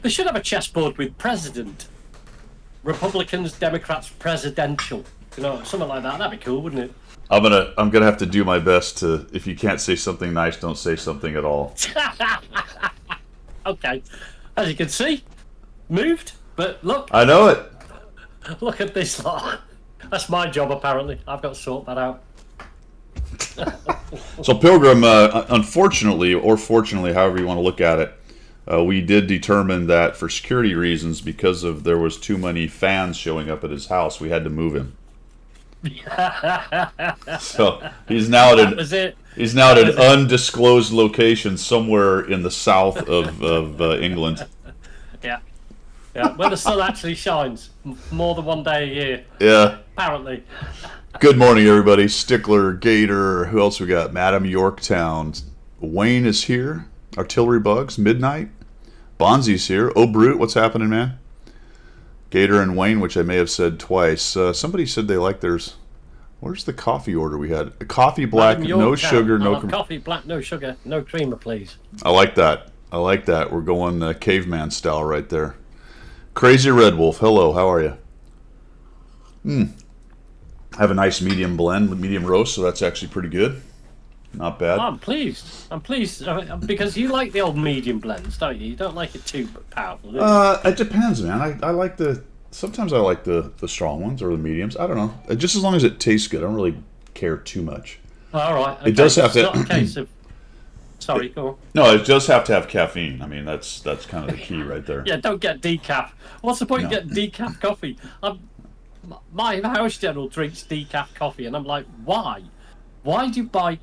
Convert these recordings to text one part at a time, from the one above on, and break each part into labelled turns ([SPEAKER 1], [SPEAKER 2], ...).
[SPEAKER 1] They should have a chessboard with president. Republicans, Democrats, presidential. You know, something like that. That'd be cool, wouldn't it?
[SPEAKER 2] I'm gonna have to do my best to. If you can't say something nice, don't say something at all.
[SPEAKER 1] Okay. As you can see, moved. But look,
[SPEAKER 2] I know it.
[SPEAKER 1] look at this lot. That's my job, apparently. I've got to sort that out.
[SPEAKER 2] So Pilgrim, unfortunately, or fortunately, however you want to look at it, we did determine that for security reasons, because of there was too many fans showing up at his house, we had to move him. So he's now at
[SPEAKER 1] That was it.
[SPEAKER 2] he's now at an undisclosed location somewhere in the south of England.
[SPEAKER 1] Yeah. Yeah. Where the sun actually shines more than one day a year,
[SPEAKER 2] Yeah.
[SPEAKER 1] apparently.
[SPEAKER 2] Good morning, everybody. Stickler, Gator. Who else we got? Madam Yorktown. Wayne is here. Artillery Bugs. Midnight. Bonzi's here. Oh, Brute. What's happening, man? Gator and Wayne, which I may have said twice. Somebody said they like theirs. Where's the coffee order we had? A coffee black,
[SPEAKER 1] Madam
[SPEAKER 2] no
[SPEAKER 1] Yorktown.
[SPEAKER 2] sugar, no
[SPEAKER 1] I'll have
[SPEAKER 2] cream.
[SPEAKER 1] coffee black, no sugar, no creamer, please.
[SPEAKER 2] I like that. I like that. We're going caveman style right there. Crazy Red Wolf. Hello. How are you? I have a nice medium blend, medium roast, so that's actually pretty good. Not bad.
[SPEAKER 1] I'm pleased. I'm pleased because you like the old medium blends, don't you? You don't like it too powerful, do you?
[SPEAKER 2] It depends, man. I like sometimes I like the strong ones or the mediums. I don't know. Just as long as it tastes good. I don't really care too much.
[SPEAKER 1] All right. Okay.
[SPEAKER 2] It does have
[SPEAKER 1] It's
[SPEAKER 2] to.
[SPEAKER 1] not a case of. Sorry, go on.
[SPEAKER 2] No, it does have to have caffeine. I mean, that's kind of the key right there.
[SPEAKER 1] Yeah, don't get decaf. What's the point
[SPEAKER 2] No.
[SPEAKER 1] of getting decaf coffee? My house general drinks decaf coffee, and I'm like, why? Why do you buy?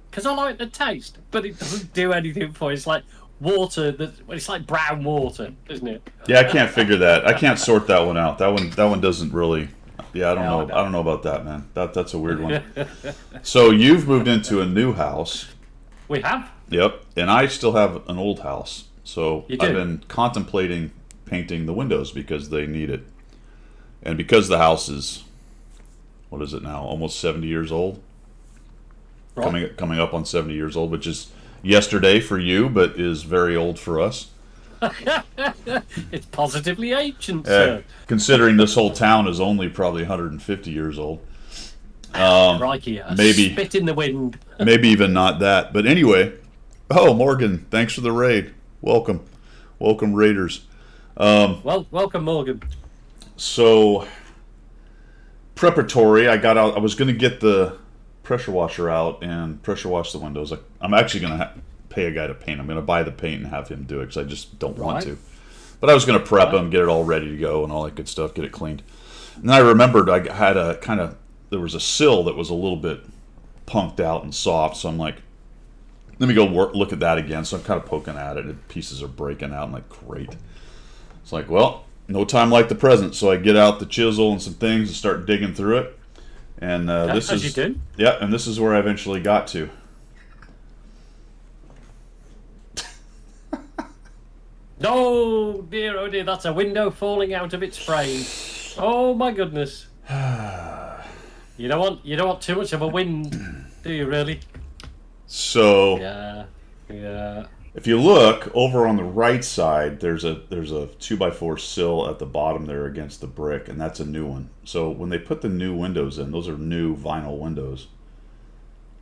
[SPEAKER 1] Because I like the taste, but it doesn't do anything for it. It's like water. It's like brown water, isn't it?
[SPEAKER 2] Yeah, I can't figure that. I can't sort that one out. That one doesn't really. Yeah, I don't
[SPEAKER 1] No,
[SPEAKER 2] know.
[SPEAKER 1] I know.
[SPEAKER 2] I don't know about that, man. That's a weird one. So you've moved into a new house.
[SPEAKER 1] We have.
[SPEAKER 2] Yep, and I still have an old house. So
[SPEAKER 1] You do?
[SPEAKER 2] I've been contemplating painting the windows because they need it. And because the house is, what is it now, almost 70 years old?
[SPEAKER 1] Right.
[SPEAKER 2] Coming up on 70 years old, which is yesterday for you, but is very old for us.
[SPEAKER 1] It's positively ancient, sir.
[SPEAKER 2] Considering this whole town is only probably 150 years old.
[SPEAKER 1] Crikey,
[SPEAKER 2] maybe.
[SPEAKER 1] spit in the wind.
[SPEAKER 2] Maybe even not that. But anyway, oh, Morgan, thanks for the raid. Welcome. Welcome, Raiders.
[SPEAKER 1] Well, welcome, Morgan.
[SPEAKER 2] So, preparatory, I was going to get the pressure washer out and pressure wash the windows. I'm actually going to pay a guy to paint. I'm going to buy the paint and have him do it because I just don't want
[SPEAKER 1] Right.
[SPEAKER 2] to. But I was going to prep him, get it all ready to go and all that good stuff, get it cleaned. And then I remembered I had there was a sill that was a little bit punked out and soft, so I'm like, let me go look at that again. So I'm kind of poking at it, and pieces are breaking out. I'm like, great. It's like, well, no time like the present. So I get out the chisel and some things and start digging through it. And this
[SPEAKER 1] as
[SPEAKER 2] is
[SPEAKER 1] you do.
[SPEAKER 2] yeah, and this is where I eventually got to.
[SPEAKER 1] Oh dear, that's a window falling out of its frame. Oh my goodness. You don't want too much of a wind, do you really?
[SPEAKER 2] So
[SPEAKER 1] Yeah.
[SPEAKER 2] if you look over on the right side, there's a 2x4 sill at the bottom there against the brick, and that's a new one. So when they put the new windows in, those are new vinyl windows.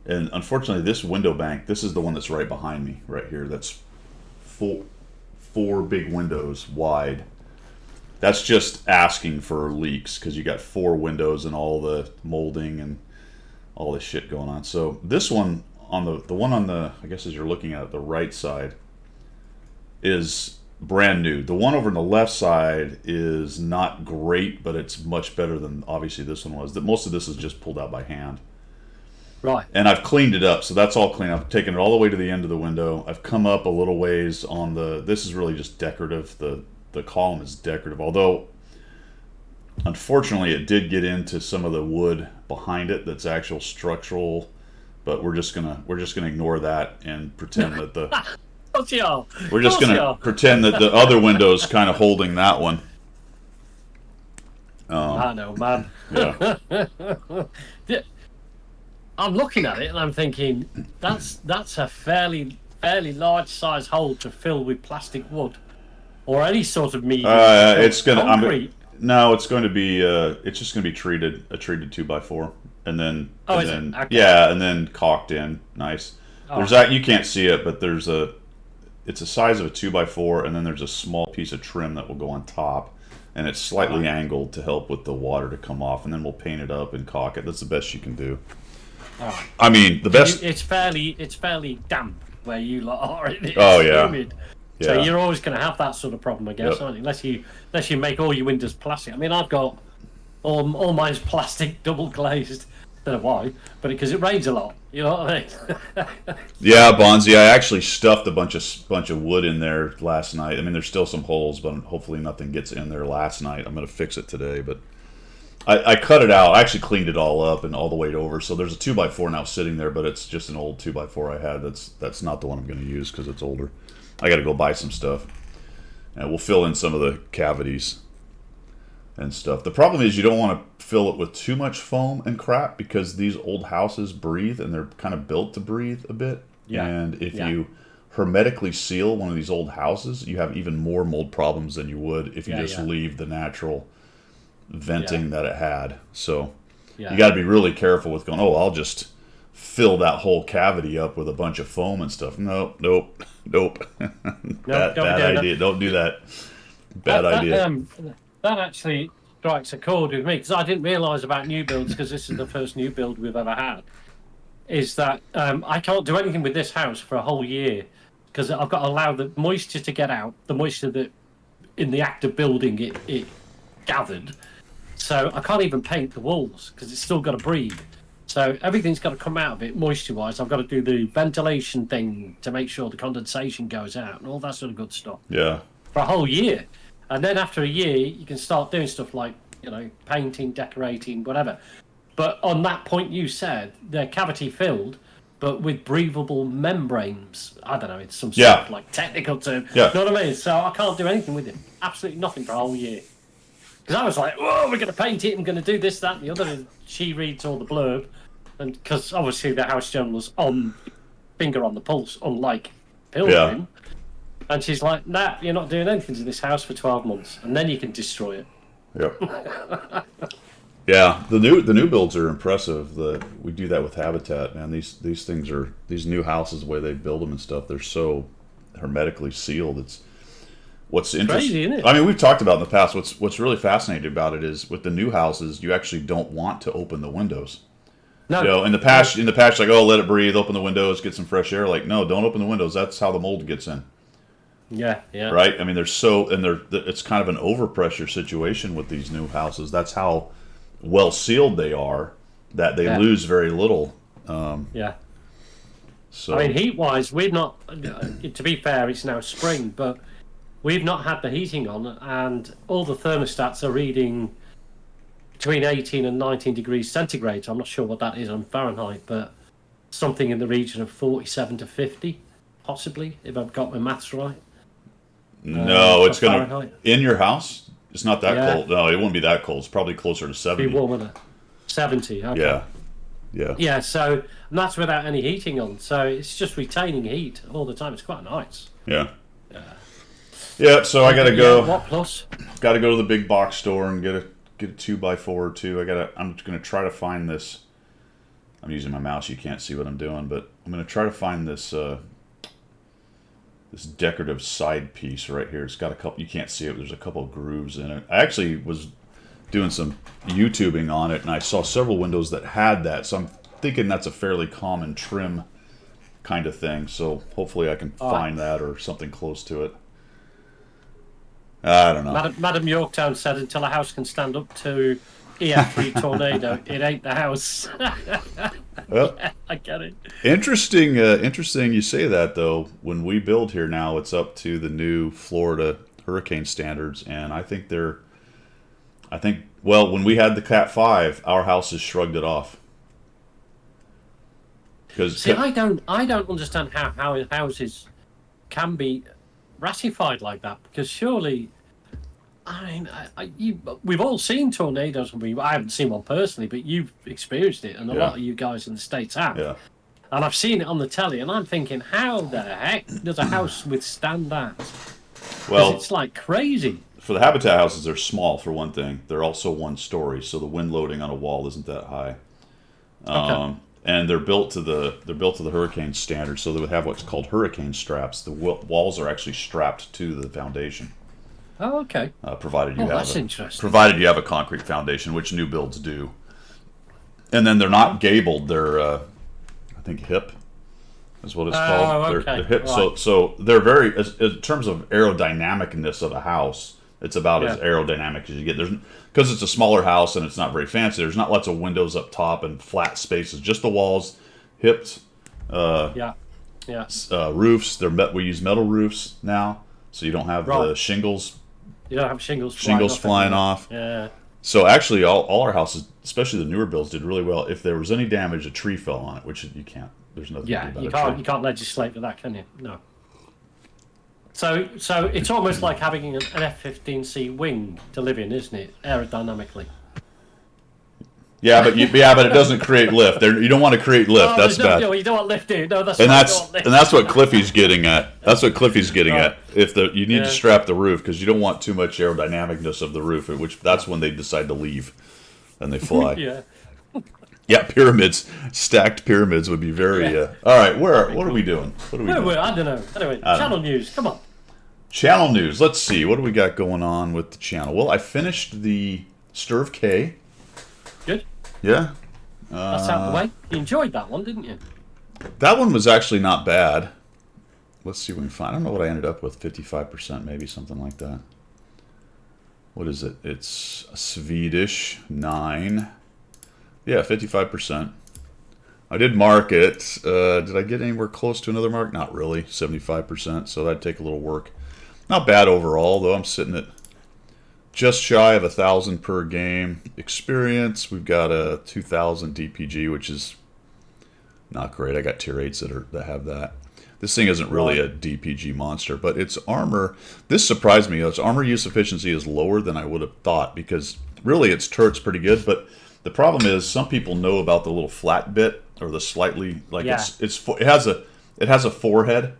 [SPEAKER 2] And unfortunately, this window bank, this is the one that's right behind me, right here. That's four big windows wide. That's just asking for leaks because you got 4 windows and all the molding and all this shit going on. So this one on the one on the, I guess as you're looking at it, the right side is brand new. The one over on the left side is not great, but it's much better than obviously this one was. That most of this is just pulled out by hand.
[SPEAKER 1] Right.
[SPEAKER 2] And I've cleaned it up, so that's all clean. I've taken it all the way to the end of the window. I've come up a little ways on this is really just decorative. The column is decorative, although unfortunately it did get into some of the wood behind it that's actual structural, but we're just gonna ignore that and pretend that we're just gonna pretend that the other window's kind of holding that one.
[SPEAKER 1] I know, man.
[SPEAKER 2] Yeah.
[SPEAKER 1] I'm looking at it and I'm thinking that's a fairly fairly large size hole to fill with plastic wood or any sort of medium.
[SPEAKER 2] It's gonna.
[SPEAKER 1] Concrete.
[SPEAKER 2] No, it's going to be. It's just going to be treated a treated 2x4, and then
[SPEAKER 1] Oh,
[SPEAKER 2] and
[SPEAKER 1] is it?
[SPEAKER 2] then
[SPEAKER 1] Okay.
[SPEAKER 2] yeah, and then caulked in. Nice.
[SPEAKER 1] Oh.
[SPEAKER 2] There's that you can't see it, but there's a. It's the size of a 2x4, and then there's a small piece of trim that will go on top, and it's slightly angled to help with the water to come off, and then we'll paint it up and caulk it. That's the best you can do.
[SPEAKER 1] All right.
[SPEAKER 2] I mean, the best.
[SPEAKER 1] It's fairly damp where you lot are. It's
[SPEAKER 2] Oh, yeah.
[SPEAKER 1] humid. So
[SPEAKER 2] Yeah.
[SPEAKER 1] you're always going to have that sort of problem, I guess,
[SPEAKER 2] Yep.
[SPEAKER 1] aren't you? Unless you make all your windows plastic. I mean, I've got all mine's plastic, double glazed. Don't know why, but because it rains a lot. You know what I mean?
[SPEAKER 2] Yeah, Bonzi. I actually stuffed a bunch of wood in there last night. I mean, there's still some holes, but hopefully nothing gets in there last night. I'm gonna fix it today, but I cut it out. I actually cleaned it all up and all the way over. So there's a 2x4 now sitting there, but it's just an old 2x4 I had. That's not the one I'm gonna use because it's older. I got to go buy some stuff, and we'll fill in some of the cavities and stuff. The problem is you don't want to fill it with too much foam and crap because these old houses breathe and they're kind of built to breathe a bit.
[SPEAKER 1] Yeah.
[SPEAKER 2] And if
[SPEAKER 1] Yeah.
[SPEAKER 2] you hermetically seal one of these old houses, you have even more mold problems than you would if you just leave the natural venting that it had. So you got to be really careful with going, oh, I'll just fill that whole cavity up with a bunch of foam and stuff. Nope. Bad idea. Don't do that. Bad idea.
[SPEAKER 1] That actually strikes a chord with me because I didn't realise about new builds because this is the first new build we've ever had. Is that I can't do anything with this house for a whole year because I've got to allow the moisture to get out, the moisture that in the act of building it gathered. So I can't even paint the walls because it's still got to breathe. So everything's got to come out of it moisture-wise. I've got to do the ventilation thing to make sure the condensation goes out and all that sort of good stuff.
[SPEAKER 2] Yeah.
[SPEAKER 1] For a whole year. And then after a year, you can start doing stuff like, painting, decorating, whatever. But on that point you said, they're cavity filled, but with breathable membranes. I don't know, it's some sort of like technical term.
[SPEAKER 2] Yeah.
[SPEAKER 1] You know what I mean? So I can't do anything with it. Absolutely nothing for a whole year. Because I was like, oh, we're going to paint it, I'm going to do this, that, and the other. And she reads all the blurb. And because obviously the house journal's on finger on the pulse, unlike Pilgrim. Yeah. And she's like, nah, you're not doing anything to this house for 12 months. And then you can destroy it.
[SPEAKER 2] Yep. Yeah, the new builds are impressive. We do that with Habitat, man. These things are, these new houses, the way they build them and stuff, they're so hermetically sealed. It's what's interesting.
[SPEAKER 1] Crazy, isn't it?
[SPEAKER 2] I mean, we've talked about in the past. What's really fascinating about it is with the new houses, you actually don't want to open the windows. No. In the past, like, oh, let it breathe, open the windows, get some fresh air. Like, no, don't open the windows. That's how the mold gets in.
[SPEAKER 1] Yeah.
[SPEAKER 2] Right. I mean, it's kind of an overpressure situation with these new houses. That's how well sealed they are, that they lose very little. So
[SPEAKER 1] I mean, heat wise, we've not. To be fair, it's now spring, but we've not had the heating on, and all the thermostats are reading between 18 and 19 degrees centigrade. So I'm not sure what that is on Fahrenheit, but something in the region of 47 to 50, possibly, if I've got my maths right.
[SPEAKER 2] No, it's going to
[SPEAKER 1] Fahrenheit.
[SPEAKER 2] In your house. It's not that cold. No, it won't be that cold. It's probably closer to 70.
[SPEAKER 1] Be warmer than 70. Okay.
[SPEAKER 2] Yeah.
[SPEAKER 1] So and that's without any heating on. So it's just retaining heat all the time. It's quite nice.
[SPEAKER 2] Yeah. So I gotta go.
[SPEAKER 1] What plus?
[SPEAKER 2] Got to go to the big box store and get a 2x4 or two. I'm just gonna try to find this. I'm using my mouse. You can't see what I'm doing, but I'm gonna try to find this. This decorative side piece right here. It's got a couple. You can't see it. But there's a couple of grooves in it. I actually was doing some YouTubing on it, and I saw several windows that had that. So I'm thinking that's a fairly common trim kind of thing. So hopefully I can find that or something close to it. I don't know.
[SPEAKER 1] Madam Yorktown said, until a house can stand up to EF3 tornado, it ain't the house.
[SPEAKER 2] Well,
[SPEAKER 1] I get it.
[SPEAKER 2] Interesting you say that, though. When we build here now, it's up to the new Florida hurricane standards, and I think when we had the Cat 5, our houses shrugged it off.
[SPEAKER 1] See, I don't understand how houses can be ratified like that, because surely, I mean, we've all seen tornadoes. I haven't seen one personally, but you've experienced it, and a lot of you guys in the States have.
[SPEAKER 2] Yeah.
[SPEAKER 1] And I've seen it on the telly, and I'm thinking, how the heck does a house withstand that? 'Cause
[SPEAKER 2] Well,
[SPEAKER 1] it's like crazy.
[SPEAKER 2] for the habitat houses, they're small for one thing. They're also one story, so the wind loading on a wall isn't that high.
[SPEAKER 1] Okay.
[SPEAKER 2] And they're built to the hurricane standard, so they would have what's called hurricane straps. The walls are actually strapped to the foundation,
[SPEAKER 1] Oh, okay.
[SPEAKER 2] provided you
[SPEAKER 1] Oh,
[SPEAKER 2] have
[SPEAKER 1] that's interesting.
[SPEAKER 2] provided you have a concrete foundation, which new builds do. And then they're not gabled; they're I think hip is what it's called.
[SPEAKER 1] okay.
[SPEAKER 2] They're hip,
[SPEAKER 1] Right.
[SPEAKER 2] so they're very in terms of aerodynamicness of a house. It's about as
[SPEAKER 1] Yeah.
[SPEAKER 2] aerodynamic as you get. There's because it's a smaller house and it's not very fancy. There's not lots of windows up top and flat spaces. Just the walls, hipped
[SPEAKER 1] Yeah. Yeah.
[SPEAKER 2] roofs. We use metal roofs now, so you don't have the
[SPEAKER 1] Right.
[SPEAKER 2] shingles
[SPEAKER 1] You don't have shingles
[SPEAKER 2] flying off.
[SPEAKER 1] Yeah.
[SPEAKER 2] So actually, all our houses, especially the newer builds, did really well. If there was any damage, a tree fell on it, which you can't. There's nothing
[SPEAKER 1] Yeah,
[SPEAKER 2] to do
[SPEAKER 1] you
[SPEAKER 2] about a
[SPEAKER 1] can't
[SPEAKER 2] tree.
[SPEAKER 1] you can't legislate for that, can you? No. So it's almost like having an F-15C wing to live in, isn't it? Aerodynamically.
[SPEAKER 2] Yeah, but it doesn't create lift. You don't want to create lift.
[SPEAKER 1] Oh,
[SPEAKER 2] That's
[SPEAKER 1] there's no,
[SPEAKER 2] bad.
[SPEAKER 1] no, you don't want lift, do you? No, that's
[SPEAKER 2] And
[SPEAKER 1] right, you
[SPEAKER 2] that's
[SPEAKER 1] don't want lift.
[SPEAKER 2] and that's what Cliffy's getting at. That's what Cliffy's getting
[SPEAKER 1] Right.
[SPEAKER 2] at. If you need
[SPEAKER 1] Yeah.
[SPEAKER 2] to strap the roof because you don't want too much aerodynamicness of the roof, which that's when they decide to leave, and they fly.
[SPEAKER 1] Yeah.
[SPEAKER 2] Yeah, pyramids, stacked pyramids would be very.
[SPEAKER 1] Yeah.
[SPEAKER 2] All right, what are we doing? What are we
[SPEAKER 1] No,
[SPEAKER 2] doing?
[SPEAKER 1] I don't know. Anyway,
[SPEAKER 2] don't
[SPEAKER 1] channel news. Come on.
[SPEAKER 2] Channel news. Let's see. What do we got going on with the channel? Well, I finished the Sturv K.
[SPEAKER 1] Good.
[SPEAKER 2] Yeah.
[SPEAKER 1] That's out of the way. You enjoyed that one, didn't you?
[SPEAKER 2] That one was actually not bad. Let's see what we can find. I don't know what I ended up with. 55%, maybe something like that. What is it? It's Swedish 9. Yeah, 55%. I did mark it. Did I get anywhere close to another mark? Not really. 75%. So that'd take a little work. Not bad overall, though. I'm sitting at just shy of 1,000 per game experience. We've got a 2,000 DPG, which is not great. I got tier 8s that have that. This thing isn't really a DPG monster, but its armor. This surprised me. Its armor use efficiency is lower than I would have thought because really its turret's pretty good, but the problem is some people know about the little flat bit or the slightly
[SPEAKER 1] Yeah.
[SPEAKER 2] it has a forehead.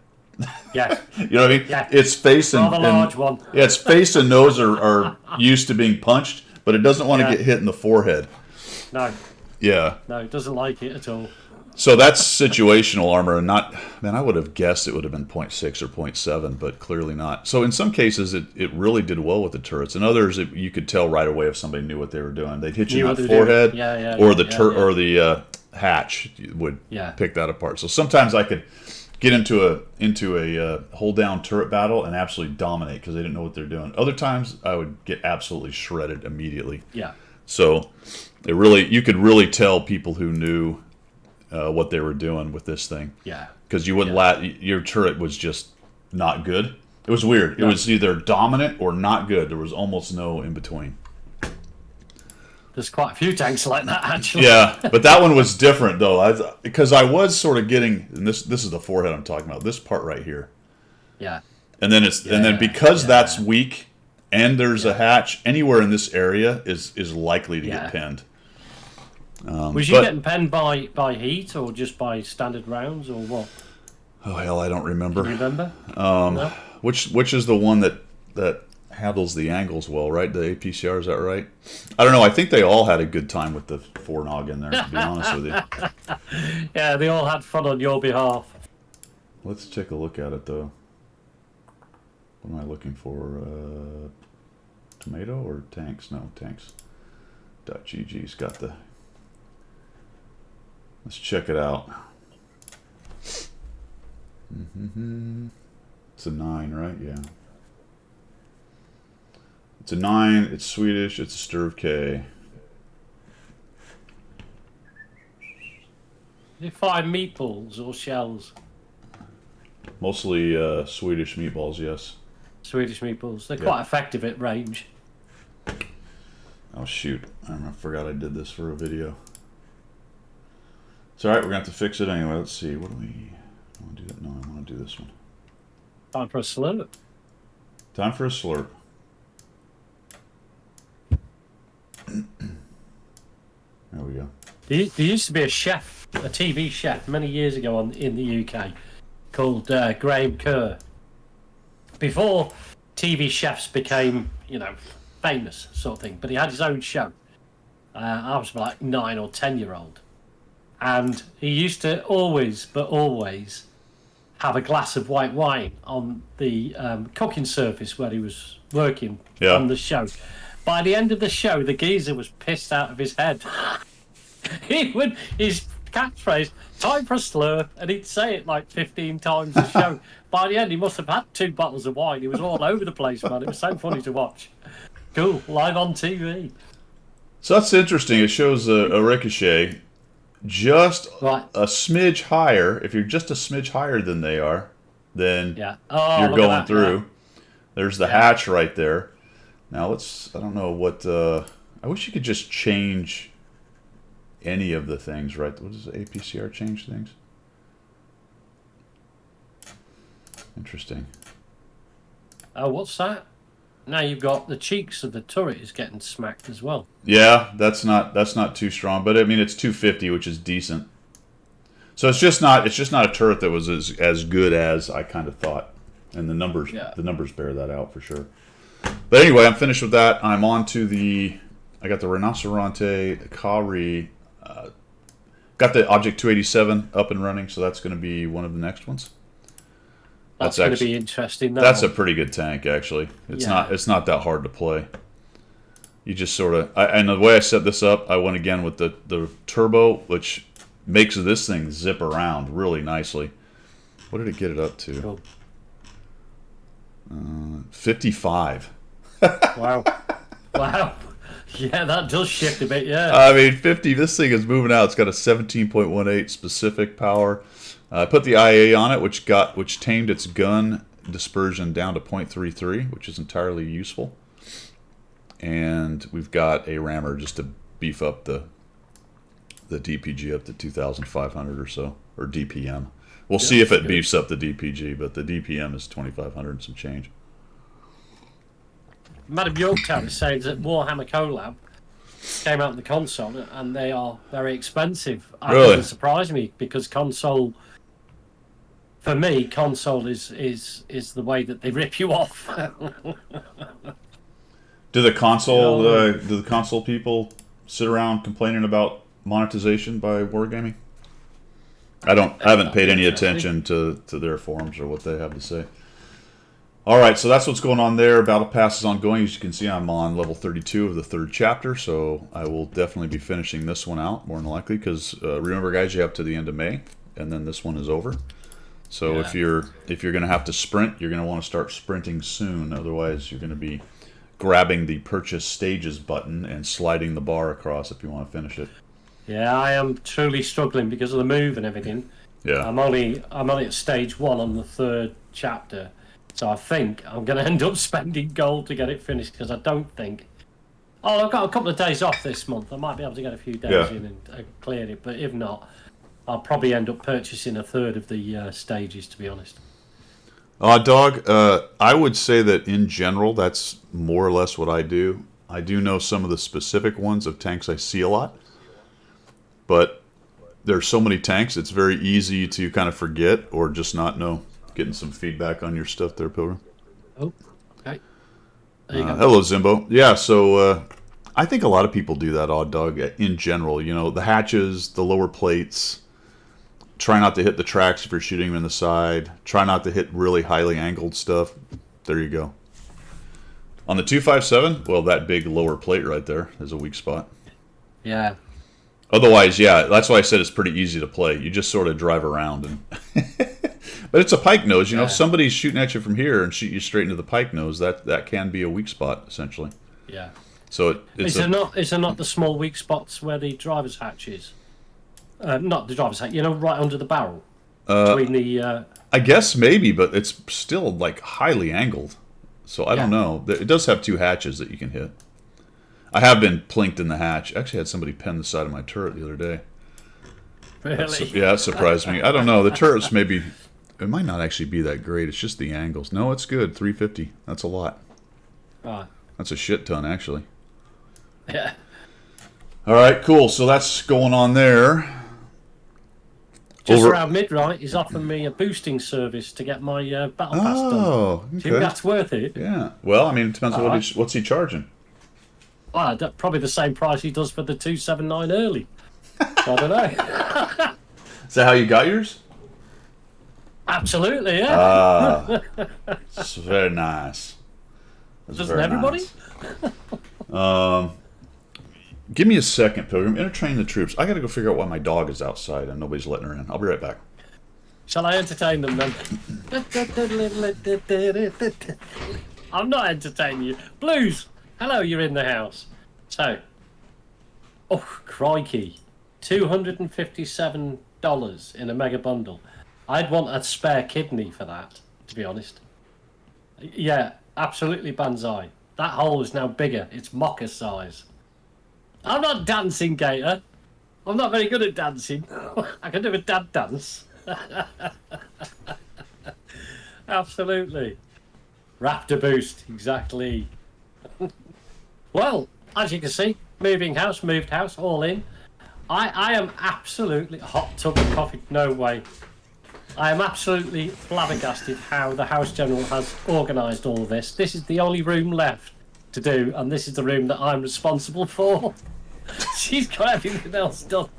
[SPEAKER 1] Yeah.
[SPEAKER 2] You know what I mean?
[SPEAKER 1] Yeah.
[SPEAKER 2] Its face and,
[SPEAKER 1] Rather large one.
[SPEAKER 2] yeah, its face and nose are used to being punched, but it doesn't want to
[SPEAKER 1] Yeah.
[SPEAKER 2] get hit in the forehead.
[SPEAKER 1] No,
[SPEAKER 2] Yeah.
[SPEAKER 1] no, it doesn't like it at all.
[SPEAKER 2] So that's situational armor, and not. Man, I would have guessed it would have been 0.6 or 0.7, but clearly not. So in some cases, it really did well with the turrets. In others, you could tell right away if somebody knew what they were doing. They'd hit you
[SPEAKER 1] Knew
[SPEAKER 2] in
[SPEAKER 1] what
[SPEAKER 2] the
[SPEAKER 1] they were doing.
[SPEAKER 2] forehead,
[SPEAKER 1] Yeah,
[SPEAKER 2] or
[SPEAKER 1] yeah.
[SPEAKER 2] or the hatch would
[SPEAKER 1] Yeah.
[SPEAKER 2] pick that apart. So sometimes I could get into a hold down turret battle and absolutely dominate because they didn't know what they're doing. Other times, I would get absolutely shredded immediately.
[SPEAKER 1] Yeah.
[SPEAKER 2] So you could really tell people who knew what they were doing with this thing.
[SPEAKER 1] Yeah.
[SPEAKER 2] Because you wouldn't your turret was just not good. It was weird. It
[SPEAKER 1] No.
[SPEAKER 2] was either dominant or not good. There was almost no in between.
[SPEAKER 1] There's quite a few tanks like that, actually.
[SPEAKER 2] Yeah, but that one was different though, because I was sort of getting, and this is the forehead I'm talking about. This part right here,
[SPEAKER 1] Yeah.
[SPEAKER 2] and then because
[SPEAKER 1] yeah.
[SPEAKER 2] that's weak, and there's a hatch anywhere in this area is likely to
[SPEAKER 1] Yeah.
[SPEAKER 2] get pinned.
[SPEAKER 1] Was you
[SPEAKER 2] but-
[SPEAKER 1] getting penned by heat or just by standard rounds or what?
[SPEAKER 2] Oh hell, I don't
[SPEAKER 1] Do
[SPEAKER 2] remember.
[SPEAKER 1] you remember? No?
[SPEAKER 2] Which is the one that handles the angles well, right? The APCR, is that right? I don't know. I think they all had a good time with the 4-nog in there, to be honest with you.
[SPEAKER 1] Yeah, they all had fun on your behalf.
[SPEAKER 2] Let's take a look at it, though. What am I looking for? Tomato or tanks? No, tanks. .gg's got the... Let's check it out. It's a 9, right? Yeah. It's a 9, it's Swedish, it's a Sturv K.
[SPEAKER 1] Did you fire meatballs or shells?
[SPEAKER 2] Mostly Swedish meatballs, yes.
[SPEAKER 1] Swedish meatballs. They're
[SPEAKER 2] Yeah.
[SPEAKER 1] quite effective at range.
[SPEAKER 2] Oh shoot, I forgot I did this for a video. It's alright, we're going to have to fix it anyway. Let's see, what do we... I want to do that? No, I want to do this one.
[SPEAKER 1] Time for a slurp.
[SPEAKER 2] Time for a slurp. There we go.
[SPEAKER 1] There used to be a chef a TV chef many years ago in the UK called Graham Kerr. Before TV chefs became, famous sort of thing, but he had his own show. I was like 9 or 10-year-old, and he used to always have a glass of white wine on the cooking surface where he was working on the show. By the end of the show, the geezer was pissed out of his head. His catchphrase, "Time for a slur," and he'd say it like 15 times a show. By the end, he must have had 2 bottles of wine. He was all over the place, man. It was so funny to watch. Cool, live on TV.
[SPEAKER 2] So that's interesting. It shows a Ricochet just a smidge higher. If you're just a smidge higher than they are, then you're going through. Yeah. There's the hatch right there. Now I don't know what, I wish you could just change any of the things, right? What does the APCR change things? Interesting.
[SPEAKER 1] Oh, what's that? Now you've got the cheeks of the turret is getting smacked as well.
[SPEAKER 2] Yeah, that's not too strong, but I mean it's 250, which is decent. So it's just not a turret that was as good as I kind of thought, and the numbers bear that out for sure. But anyway, I'm finished with that. I'm on to I got the Rinoceronte Kari. Got the Object 287 up and running, so that's going to be one of the next ones.
[SPEAKER 1] That's going to be interesting.
[SPEAKER 2] That's a pretty good tank, actually. It's not that hard to play. You just sort of... and the way I set this up, I went again with the turbo, which makes this thing zip around really nicely. What did it get it up to?
[SPEAKER 1] Cool.
[SPEAKER 2] 55.
[SPEAKER 1] Wow. Wow. Yeah, that does shift a bit, yeah.
[SPEAKER 2] I mean, 50, this thing is moving out. It's got a 17.18 specific power. I put the IA on it, which tamed its gun dispersion down to 0.33, which is entirely useful. And we've got a rammer just to beef up the DPG up to 2,500 or so, or DPM. We'll see if it beefs up the DPG, but the DPM is 2,500 and some change.
[SPEAKER 1] Madam Yorktown is saying that Warhammer Collab came out in the console, and they are very expensive. That doesn't surprise me, because console, for me, console is the way that they rip you off.
[SPEAKER 2] Do the console people sit around complaining about monetization by Wargaming? I haven't paid any attention to their forums or what they have to say. All right, so that's what's going on there. Battle Pass is ongoing. As you can see, I'm on level 32 of the 3rd chapter, so I will definitely be finishing this one out, more than likely, because remember, guys, you have to the end of May, and then this one is over. So if you're going to have to sprint, you're going to want to start sprinting soon. Otherwise, you're going to be grabbing the purchase stages button and sliding the bar across if you want to finish it.
[SPEAKER 1] Yeah, I am truly struggling because of the move and everything.
[SPEAKER 2] Yeah,
[SPEAKER 1] I'm only at stage 1 on the 3rd chapter. So I think I'm going to end up spending gold to get it finished, because I don't think... Oh, I've got a couple of days off this month. I might be able to get a few days in and clear it. But if not, I'll probably end up purchasing a 1/3 of the stages, to be honest.
[SPEAKER 2] Dog, I would say that in general, that's more or less what I do. I do know some of the specific ones of tanks I see a lot. But there's so many tanks, it's very easy to kind of forget or just not know. Getting some feedback on your stuff there, Pilgrim.
[SPEAKER 1] Oh, okay. There you go.
[SPEAKER 2] Hello, Zimbo. Yeah, so I think a lot of people do that, Odd Dog, in general. You know, the hatches, the lower plates. Try not to hit the tracks if you're shooting them in the side. Try not to hit really highly angled stuff. There you go. On the 257, well, that big lower plate right there is a weak spot.
[SPEAKER 1] Yeah.
[SPEAKER 2] Otherwise, yeah, that's why I said it's pretty easy to play. You just sort of drive around and... But it's a pike nose, you know. If somebody's shooting at you from here and shoot you straight into the pike nose, that can be a weak spot, essentially.
[SPEAKER 1] Yeah.
[SPEAKER 2] So
[SPEAKER 1] is there not the small weak spots where the driver's hatch is? Not the driver's hatch, right under the barrel. Between the...
[SPEAKER 2] I guess maybe, but it's still, like, highly angled. So I don't know. It does have 2 hatches that you can hit. I have been plinked in the hatch. Actually, I had somebody pen the side of my turret the other day.
[SPEAKER 1] Really?
[SPEAKER 2] That surprised me. I don't know. The turrets maybe... It might not actually be that great. It's just the angles. No, it's good. 350. That's a lot.
[SPEAKER 1] Right.
[SPEAKER 2] That's a shit ton, actually.
[SPEAKER 1] Yeah.
[SPEAKER 2] All right, cool. So that's going on there.
[SPEAKER 1] just
[SPEAKER 2] Over-
[SPEAKER 1] around midnight, he's offering me a boosting service to get my battle pass done.
[SPEAKER 2] Oh,
[SPEAKER 1] Do you think
[SPEAKER 2] okay.
[SPEAKER 1] that's worth it?
[SPEAKER 2] Yeah. Well, I mean, it depends on
[SPEAKER 1] Alright.
[SPEAKER 2] what's he charging.
[SPEAKER 1] Well, probably the same price he does for the 279 early. I don't know.
[SPEAKER 2] Is that how you got yours?
[SPEAKER 1] Absolutely, yeah.
[SPEAKER 2] Ah, it's very nice. That's
[SPEAKER 1] Doesn't
[SPEAKER 2] very
[SPEAKER 1] everybody?
[SPEAKER 2] nice. Give me a second, Pilgrim. Entertain the troops. I got to go figure out why my dog is outside and nobody's letting her in. I'll be right back.
[SPEAKER 1] Shall I entertain them then? I'm not entertaining you. Blues, hello, you're in the house. So, oh, crikey. $257 in a mega bundle. I'd want a spare kidney for that, to be honest. Yeah, absolutely banzai. That hole is now bigger. It's mocha size. I'm not dancing, Gator. I'm not very good at dancing. I can do a dad dance. Absolutely. Raptor boost, exactly. Well, as you can see, moving house, moved house, all in. I am absolutely hot tub of coffee. No way. I am absolutely flabbergasted how the House General has organised all this. This is the only room left to do, and this is the room that I'm responsible for. She's got everything else done,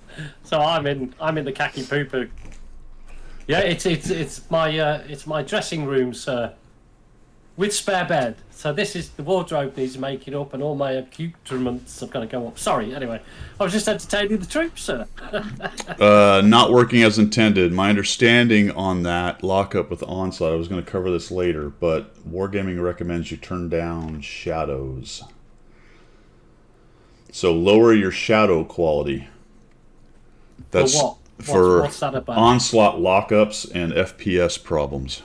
[SPEAKER 1] so I'm in the khaki poo-poo. Yeah, it's my dressing room, sir, with spare bed. So this is the wardrobe needs making up, and all my accoutrements have got to go up. Sorry, anyway, I was just entertaining the troops, sir.
[SPEAKER 2] Not working as intended. My understanding on that lockup with Onslaught, I was going to cover this later, but Wargaming recommends you turn down shadows. So lower your shadow quality. That's
[SPEAKER 1] For what?
[SPEAKER 2] for
[SPEAKER 1] What's that about?
[SPEAKER 2] Onslaught lockups and FPS problems.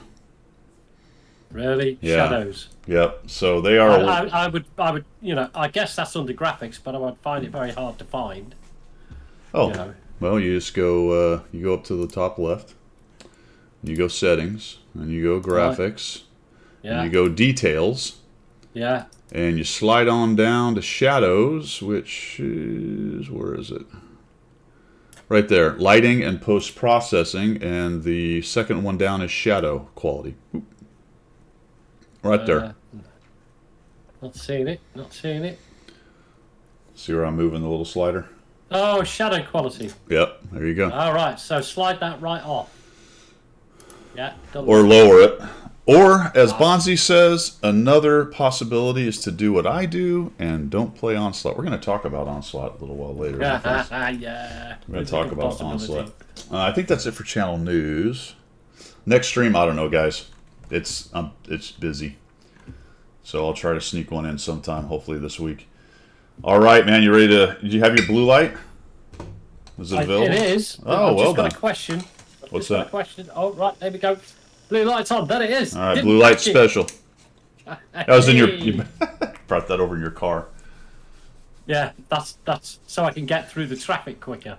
[SPEAKER 1] Really?
[SPEAKER 2] Yeah.
[SPEAKER 1] Shadows.
[SPEAKER 2] Yep. So they are.
[SPEAKER 1] I would, I guess that's under graphics, but I would find it very hard to find.
[SPEAKER 2] Oh,
[SPEAKER 1] you know.
[SPEAKER 2] well, you just go. You go up to the top left. You go settings, and you go graphics,
[SPEAKER 1] Yeah.
[SPEAKER 2] and you go details,
[SPEAKER 1] Yeah.
[SPEAKER 2] and you slide on down to shadows, which is where is it? Right there, lighting and post processing, and the second one down is shadow quality. Oop. Right there.
[SPEAKER 1] Not seeing it. Not seeing it.
[SPEAKER 2] See where I'm moving the little slider?
[SPEAKER 1] Oh, shadow quality.
[SPEAKER 2] Yep, there you go.
[SPEAKER 1] All right. So slide that right off. Yeah. Done.
[SPEAKER 2] Or lower it. Or, as Bonzi says, another possibility is to do what I do and don't play Onslaught. We're going to talk about Onslaught a little while later.
[SPEAKER 1] Yeah.
[SPEAKER 2] We're going to talk about Onslaught. I think that's it for channel news. Next stream, I don't know, guys. It's busy. So I'll try to sneak one in sometime, hopefully this week. All right, man. You ready to... Did you have your blue light? Is it available?
[SPEAKER 1] It is.
[SPEAKER 2] Oh,
[SPEAKER 1] I've
[SPEAKER 2] well
[SPEAKER 1] just got
[SPEAKER 2] done.
[SPEAKER 1] a question.
[SPEAKER 2] What's
[SPEAKER 1] Got a
[SPEAKER 2] that?
[SPEAKER 1] question. Oh, right. There we go. Blue light's on. There it is.
[SPEAKER 2] All right,
[SPEAKER 1] Didn't
[SPEAKER 2] blue light
[SPEAKER 1] catch it.
[SPEAKER 2] special. That was in your...
[SPEAKER 1] Hey.
[SPEAKER 2] You brought that over in your car.
[SPEAKER 1] Yeah, that's so I can get through the traffic quicker.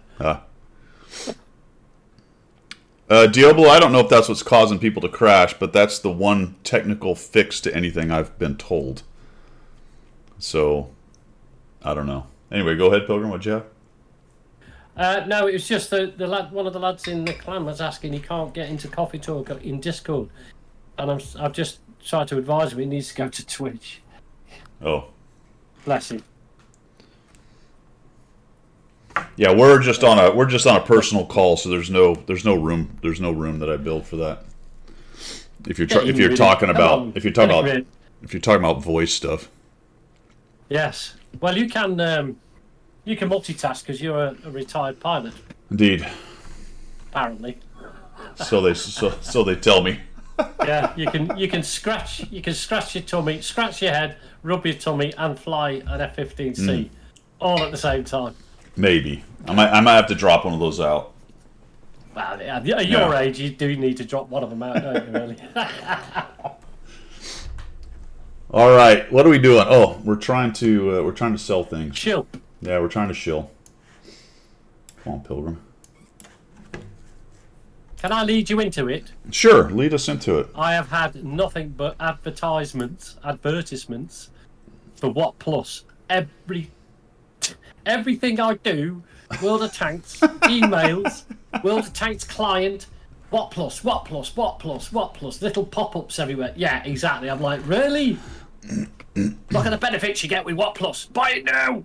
[SPEAKER 2] Diablo, I don't know if that's what's causing people to crash, but that's the one technical fix to anything I've been told. So, I don't know. Anyway, go ahead, Pilgrim. What'd you have?
[SPEAKER 1] No, it was just the lad. One of the lads in the clan was asking he can't get into Coffee Talk in Discord, and I've just tried to advise him he needs to go to Twitch.
[SPEAKER 2] Oh,
[SPEAKER 1] Bless him.
[SPEAKER 2] yeah. We're just on a personal call, so there's no room that I built for that. If you're talking about voice stuff.
[SPEAKER 1] Yes. Well, you can multitask because you're a retired pilot,
[SPEAKER 2] Indeed.
[SPEAKER 1] apparently.
[SPEAKER 2] So they tell me.
[SPEAKER 1] Yeah, you can scratch your tummy, scratch your head, rub your tummy, and fly an F-15C all at the same time.
[SPEAKER 2] Maybe I might have to drop one of those out.
[SPEAKER 1] Well, at your age, you do need to drop one of them out, don't you? Really?
[SPEAKER 2] All right, what are we doing? Oh, we're trying to sell things.
[SPEAKER 1] Chill.
[SPEAKER 2] Yeah, we're trying to shill. Come on, Pilgrim.
[SPEAKER 1] Can I lead you into it?
[SPEAKER 2] Sure, lead us into it.
[SPEAKER 1] I have had nothing but advertisements for What Plus. Everything I do, World of Tanks, emails, World of Tanks client. What plus? What plus? What plus? What plus? Little pop-ups everywhere. Yeah, exactly. I'm like, really? Look at the benefits you get with What plus. Buy it now.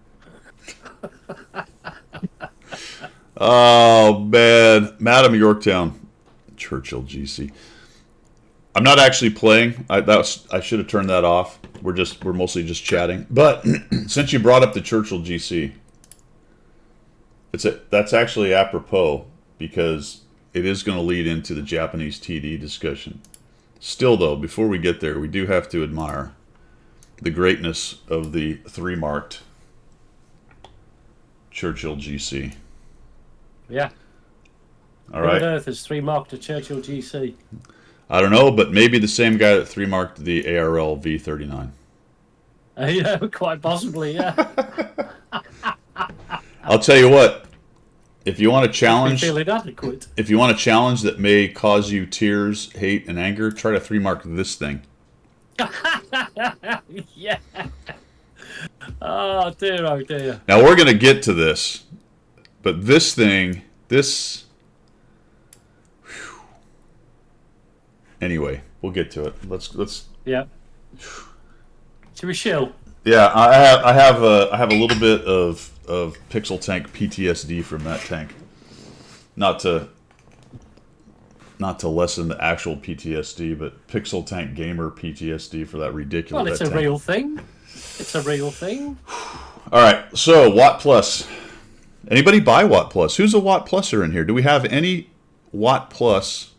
[SPEAKER 2] Oh man, Madam Yorktown, Churchill GC. I'm not actually playing. I should have turned that off. We're mostly just chatting. But since you brought up the Churchill GC, that's actually apropos because it is going to lead into the Japanese TD discussion. Still, though, before we get there, we do have to admire the greatness of the 3-marked Churchill GC.
[SPEAKER 1] Yeah.
[SPEAKER 2] All right.
[SPEAKER 1] Who on earth has 3-marked a Churchill GC?
[SPEAKER 2] I don't know, but maybe the same guy that 3-marked the ARL V39.
[SPEAKER 1] Yeah, quite possibly, yeah.
[SPEAKER 2] I'll tell you what. If you want a challenge,
[SPEAKER 1] Feel inadequate.
[SPEAKER 2] if you want a challenge that may cause you tears, hate, and anger, try to 3-mark this thing.
[SPEAKER 1] Yeah. Oh dear, oh dear.
[SPEAKER 2] Now we're gonna get to this, but this thing, anyway, we'll get to it. Let's.
[SPEAKER 1] Yeah. Should we shill?
[SPEAKER 2] Yeah, I have a little bit of Pixel Tank PTSD from that tank. Not to lessen the actual PTSD, but Pixel Tank gamer PTSD for that ridiculous.
[SPEAKER 1] Well, it's a
[SPEAKER 2] tank.
[SPEAKER 1] real thing. It's a real thing.
[SPEAKER 2] All right, so Watt Plus. Anybody buy Watt Plus? Who's a Watt Pluser in here? Do we have any Watt Plus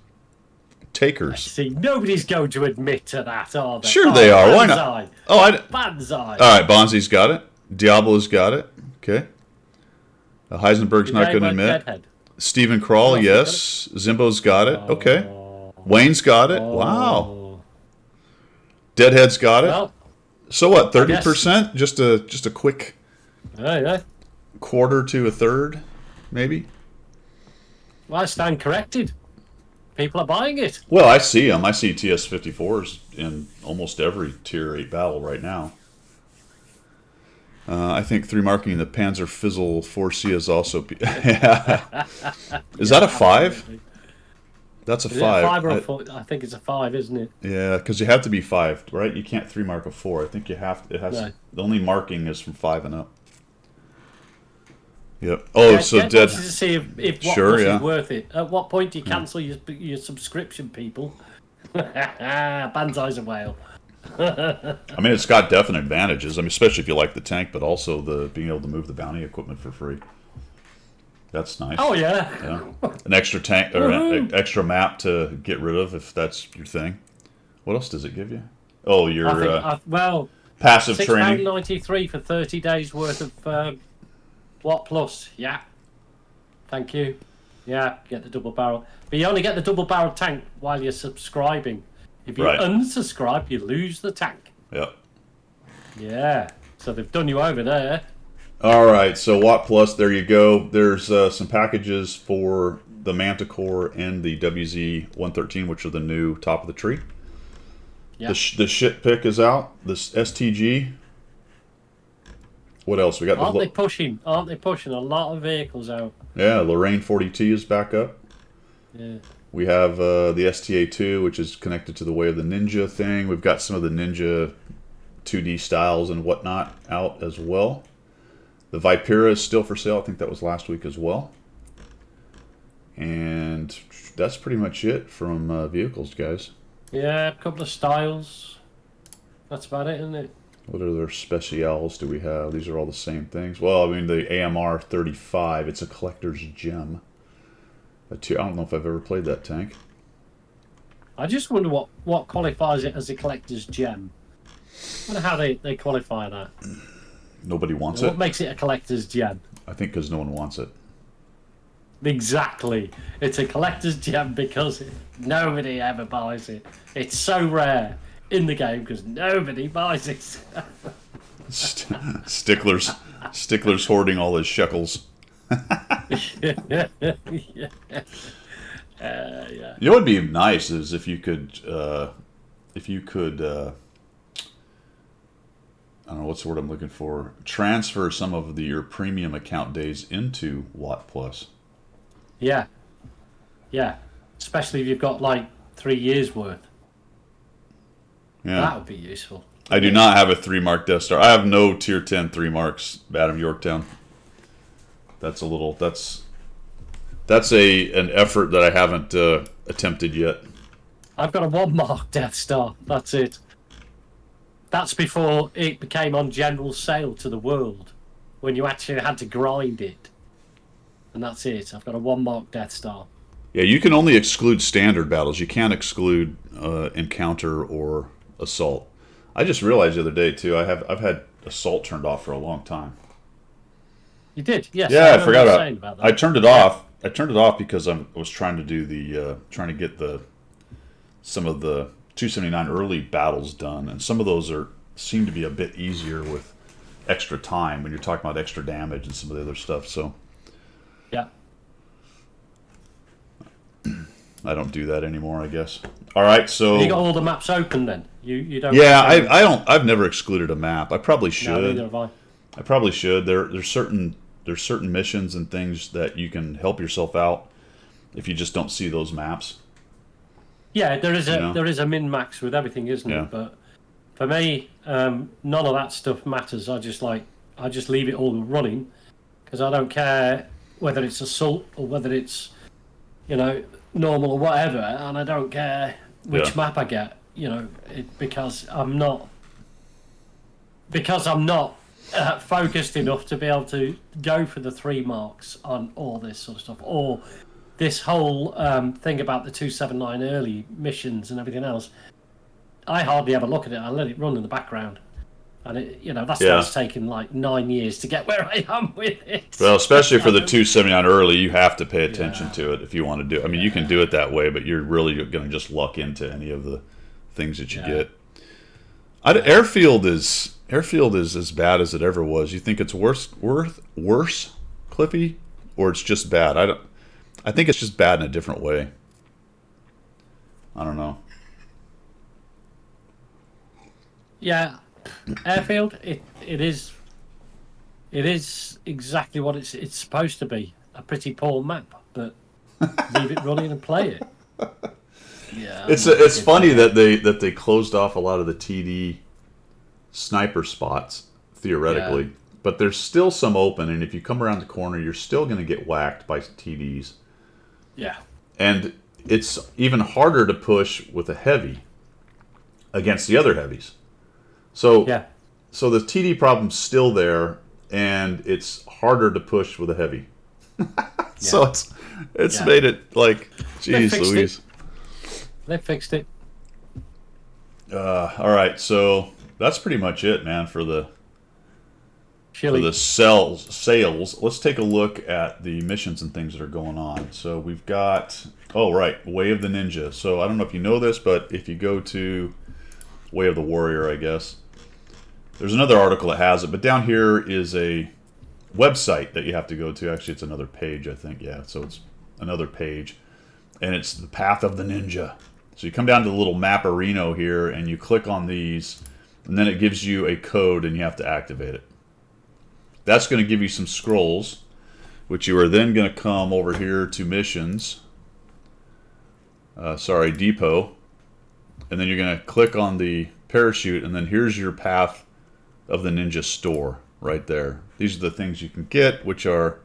[SPEAKER 2] takers?
[SPEAKER 1] See, nobody's going to admit to that, are they?
[SPEAKER 2] Sure they are. Why not?
[SPEAKER 1] Banzai.
[SPEAKER 2] Oh,
[SPEAKER 1] Banzai.
[SPEAKER 2] all right, Bonzi's got it. Diablo's got it. Okay. Heisenberg's not going to admit.
[SPEAKER 1] Deadhead.
[SPEAKER 2] Stephen Crawl,
[SPEAKER 1] else
[SPEAKER 2] yes. Zimbo's got it. Okay. Wayne's got it. Wow. Deadhead's got it.
[SPEAKER 1] Well,
[SPEAKER 2] So what? 30%? Just a quick
[SPEAKER 1] yeah.
[SPEAKER 2] quarter to a third, maybe.
[SPEAKER 1] Well, I stand corrected. People are buying it.
[SPEAKER 2] Well, I see them. I see TS-54s in almost every Tier 8 battle right now. I think 3-marking the Panzer Fizzle 4C is also... Is that a 5? That's a
[SPEAKER 1] Is it
[SPEAKER 2] 5.
[SPEAKER 1] a 5 or a 4? I think it's a 5, isn't it?
[SPEAKER 2] Yeah, because you have to be 5, right? You can't 3-mark a 4. I think you have to...
[SPEAKER 1] No.
[SPEAKER 2] The only marking is from 5 and up. Yep. Oh, so
[SPEAKER 1] Dead
[SPEAKER 2] Dead...
[SPEAKER 1] wants to see if what
[SPEAKER 2] Sure,
[SPEAKER 1] plus
[SPEAKER 2] yeah.
[SPEAKER 1] is worth it. At what point do you cancel your subscription, people? Banzai's a whale.
[SPEAKER 2] I mean, it's got definite advantages. I mean, especially if you like the tank, but also the being able to move the bounty equipment for free. That's nice.
[SPEAKER 1] Oh yeah.
[SPEAKER 2] Yeah. An extra tank or an extra map to get rid of if that's your thing. What else does it give you? Oh, your passive training.
[SPEAKER 1] £6.93 for 30 days worth of Watt Plus. Yeah. Thank you. Yeah, get the double barrel. But you only get the double barrel tank while you're subscribing. If you unsubscribe, you lose the tank.
[SPEAKER 2] Yep.
[SPEAKER 1] Yeah. So they've done you over there.
[SPEAKER 2] All right, so Watt Plus, there you go. There's some packages for the Manticore and the WZ-113, which are the new top of the tree.
[SPEAKER 1] Yep.
[SPEAKER 2] The shit pick is out. This STG. What else? We got
[SPEAKER 1] Aren't they pushing a lot of vehicles out?
[SPEAKER 2] Yeah, Lorraine 40T is back up.
[SPEAKER 1] Yeah.
[SPEAKER 2] We have the STA2, which is connected to the Way of the Ninja thing. We've got some of the Ninja 2D styles and whatnot out as well. The Vipera is still for sale. I think that was last week as well. And that's pretty much it from vehicles, guys.
[SPEAKER 1] Yeah, a couple of styles. That's about it, isn't it?
[SPEAKER 2] What other specials do we have? These are all the same things. Well, I mean, the AMR 35, it's a collector's gem. I don't know if I've ever played that tank.
[SPEAKER 1] I just wonder what qualifies it as a collector's gem. I wonder how they qualify that.
[SPEAKER 2] Nobody wants
[SPEAKER 1] What
[SPEAKER 2] it.
[SPEAKER 1] makes it a collector's gem?
[SPEAKER 2] I think because no one wants it.
[SPEAKER 1] Exactly. It's a collector's gem because nobody ever buys it. It's so rare in the game because nobody buys it.
[SPEAKER 2] Sticklers hoarding all his shekels.
[SPEAKER 1] Yeah.
[SPEAKER 2] You know what would be nice is if you could, I don't know what's the word I'm looking for, transfer some of your premium account days into Watt Plus.
[SPEAKER 1] Yeah. Yeah, especially if you've got like 3 years worth.
[SPEAKER 2] Yeah.
[SPEAKER 1] That would be useful.
[SPEAKER 2] I do not have a 3-mark Death Star. I have no tier 10 3 marks out of Yorktown. That's a little. That's an effort that I haven't attempted yet.
[SPEAKER 1] I've got a 1-mark Death Star. That's it. That's before it became on general sale to the world, when you actually had to grind it. And that's it. I've got a 1-mark Death Star.
[SPEAKER 2] Yeah, you can only exclude standard battles. You can't exclude encounter or assault. I just realized the other day too. I've had assault turned off for a long time.
[SPEAKER 1] You did, yes.
[SPEAKER 2] Yeah, I forgot
[SPEAKER 1] about that.
[SPEAKER 2] I turned it off. I turned it off because I was trying to do trying to get some of the 279 early battles done, and some of those seem to be a bit easier with extra time when you're talking about extra damage and some of the other stuff. So
[SPEAKER 1] yeah,
[SPEAKER 2] I don't do that anymore, I guess. All right, so
[SPEAKER 1] you got all the maps open then. You don't.
[SPEAKER 2] Yeah, I don't. I've never excluded a map. I probably should.
[SPEAKER 1] No, neither have I.
[SPEAKER 2] I probably should. There's certain missions and things that you can help yourself out if you just don't see those maps.
[SPEAKER 1] Yeah, there is a min max with everything, isn't
[SPEAKER 2] Yeah.
[SPEAKER 1] it? But for me, none of that stuff matters. I just leave it all running because I don't care whether it's assault or whether it's normal or whatever, and I don't care which map I get. Because I'm not focused enough to be able to go for the 3 marks on all this sort of stuff, or this whole thing about the 279 early missions and everything else. I hardly ever look at it. I let it run in the background, and that's taken like 9 years to get where I am with it.
[SPEAKER 2] Well, especially for the 279 early, you have to pay attention to it if you want to do it. I mean, you can do it that way, but you're really going to just luck into any of the things that you get. Airfield is as bad as it ever was. You think it's worse, Cliffy, or it's just bad? I think it's just bad in a different way. I don't know. Yeah,
[SPEAKER 1] Airfield, it is exactly what it's supposed to be. A pretty poor map, but leave it running and play it. Yeah,
[SPEAKER 2] it's funny that they closed off a lot of the TD sniper spots theoretically, but there's still some open, and if you come around the corner, you're still going to get whacked by TDs.
[SPEAKER 1] Yeah,
[SPEAKER 2] and it's even harder to push with a heavy against the other heavies. So the TD problem's still there, and it's harder to push with a heavy. So it's made it like, geez Louise.
[SPEAKER 1] They fixed it.
[SPEAKER 2] All right, so that's pretty much it, man, for the sales. Let's take a look at the missions and things that are going on. So we've got, Way of the Ninja. So I don't know if you know this, but if you go to Way of the Warrior, I guess, there's another article that has it, but down here is a website that you have to go to. Actually, it's another page, I think. Yeah, so it's another page, and it's the Path of the Ninja. So you come down to the little map-areno here, and you click on these, and then it gives you a code, and you have to activate it. That's going to give you some scrolls, which you are then going to come over here to missions. Depot. And then you're going to click on the parachute, and then here's your Path of the Ninja store right there. These are the things you can get, which are...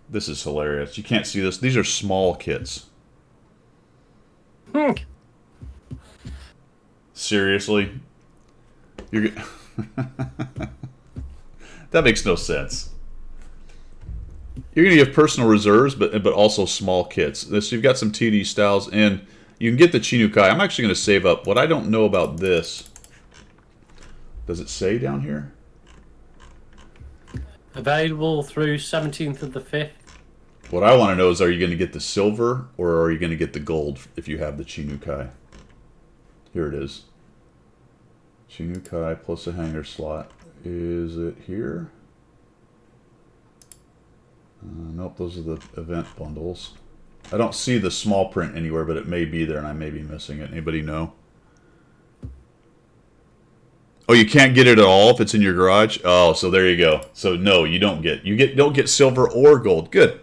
[SPEAKER 2] This is hilarious. You can't see this. These are small kits. Seriously? You're... That makes no sense. You're going to give personal reserves, but also small kits. So you've got some TD styles, and you can get the Chinukai. I'm actually going to save up. What I don't know about this... Does it say down here?
[SPEAKER 1] Available through 17th of the 5th.
[SPEAKER 2] What I want to know is, are you going to get the silver, or are you going to get the gold if you have the Chinukai? Here it is. Chinukai plus a hanger slot. Is it here? Nope, those are the event bundles. I don't see the small print anywhere, but it may be there, and I may be missing it. Anybody know? Oh, you can't get it at all if it's in your garage? Oh, so there you go. So no, you don't get silver or gold. Good.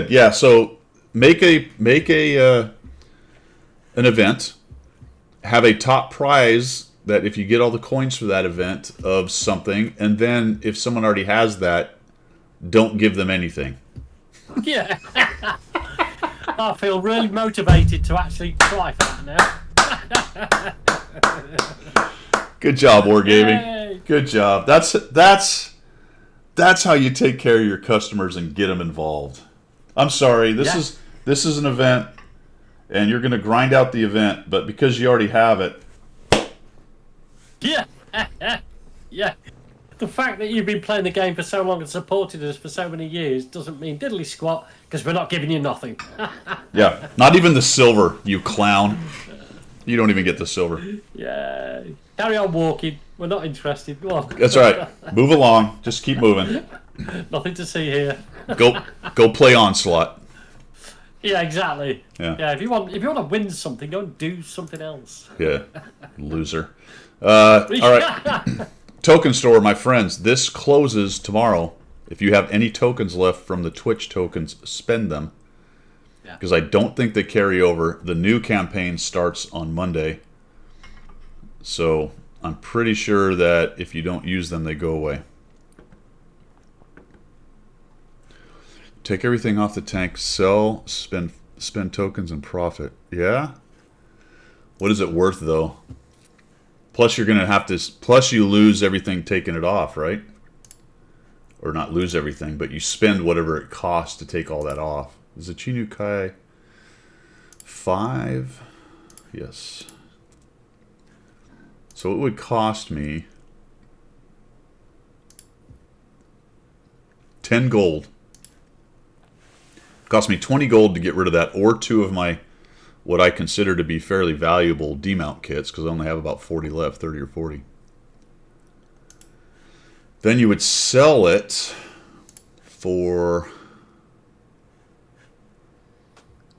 [SPEAKER 2] Yeah, so make a an event, have a top prize that if you get all the coins for that event of something, and then if someone already has that, don't give them anything.
[SPEAKER 1] Yeah. I feel really motivated to actually try for that now.
[SPEAKER 2] Good job, Wargaming.
[SPEAKER 1] Yay.
[SPEAKER 2] Good job. That's how you take care of your customers and get them involved. I'm sorry, this is an event, and you're going to grind out the event, but because you already have it.
[SPEAKER 1] Yeah. Yeah. The fact that you've been playing the game for so long and supported us for so many years doesn't mean diddly squat, because we're not giving you nothing.
[SPEAKER 2] Yeah, not even the silver, you clown. You don't even get the silver.
[SPEAKER 1] Yeah. Carry on walking. We're not interested. Go on.
[SPEAKER 2] That's right. Move along. Just keep moving.
[SPEAKER 1] Nothing to see here.
[SPEAKER 2] Go play Onslaught.
[SPEAKER 1] Yeah, exactly.
[SPEAKER 2] Yeah.
[SPEAKER 1] If you want to win something, go and do something else.
[SPEAKER 2] Yeah, loser. All right. Token store, my friends. This closes tomorrow. If you have any tokens left from the Twitch tokens, spend them. Because I don't think they carry over. The new campaign starts on Monday. So I'm pretty sure that if you don't use them, they go away. Take everything off the tank, sell, spend tokens, and profit. Yeah? What is it worth, though? Plus, you're going to have to... Plus, you lose everything taking it off, right? Or not lose everything, but you spend whatever it costs to take all that off. Is the Chi-Nu-Kai 5? Yes. So it would cost me 10 gold. It cost me 20 gold to get rid of that, or 2 of my what I consider to be fairly valuable demount kits, because I only have about 40 left, 30 or 40. Then you would sell it for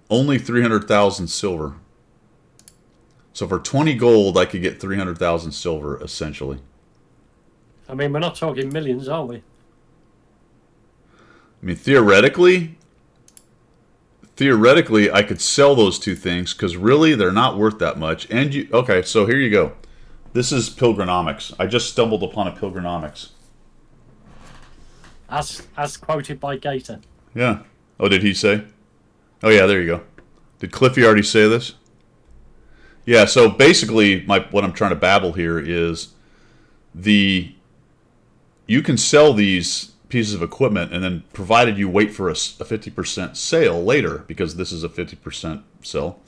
[SPEAKER 2] only 300,000 silver. So for 20 gold, I could get 300,000 silver, essentially.
[SPEAKER 1] I mean, we're not talking millions, are we?
[SPEAKER 2] I mean, theoretically, I could sell those 2 things, because really, they're not worth that much. And you, okay, so here you go. This is Pilgrinomics. I just stumbled upon a Pilgrinomics.
[SPEAKER 1] As quoted by Gator.
[SPEAKER 2] Yeah. Oh, did he say? Oh, yeah, there you go. Did Cliffy already say this? Yeah, so basically, what I'm trying to babble here is you can sell these pieces of equipment, and then provided you wait for a 50% sale later, because this is a 50% sell,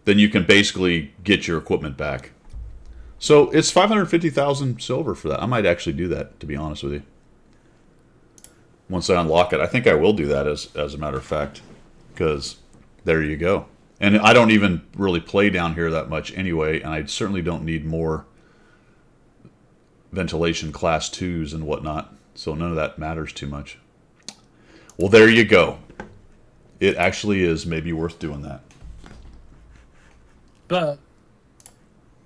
[SPEAKER 2] then you can basically get your equipment back. So it's 550,000 silver for that. I might actually do that, to be honest with you. Once I unlock it. I think I will do that as a matter of fact, because there you go. And I don't even really play down here that much anyway, and I certainly don't need more ventilation class 2s and whatnot. So none of that matters too much. Well, there you go. It actually is maybe worth doing that.
[SPEAKER 1] But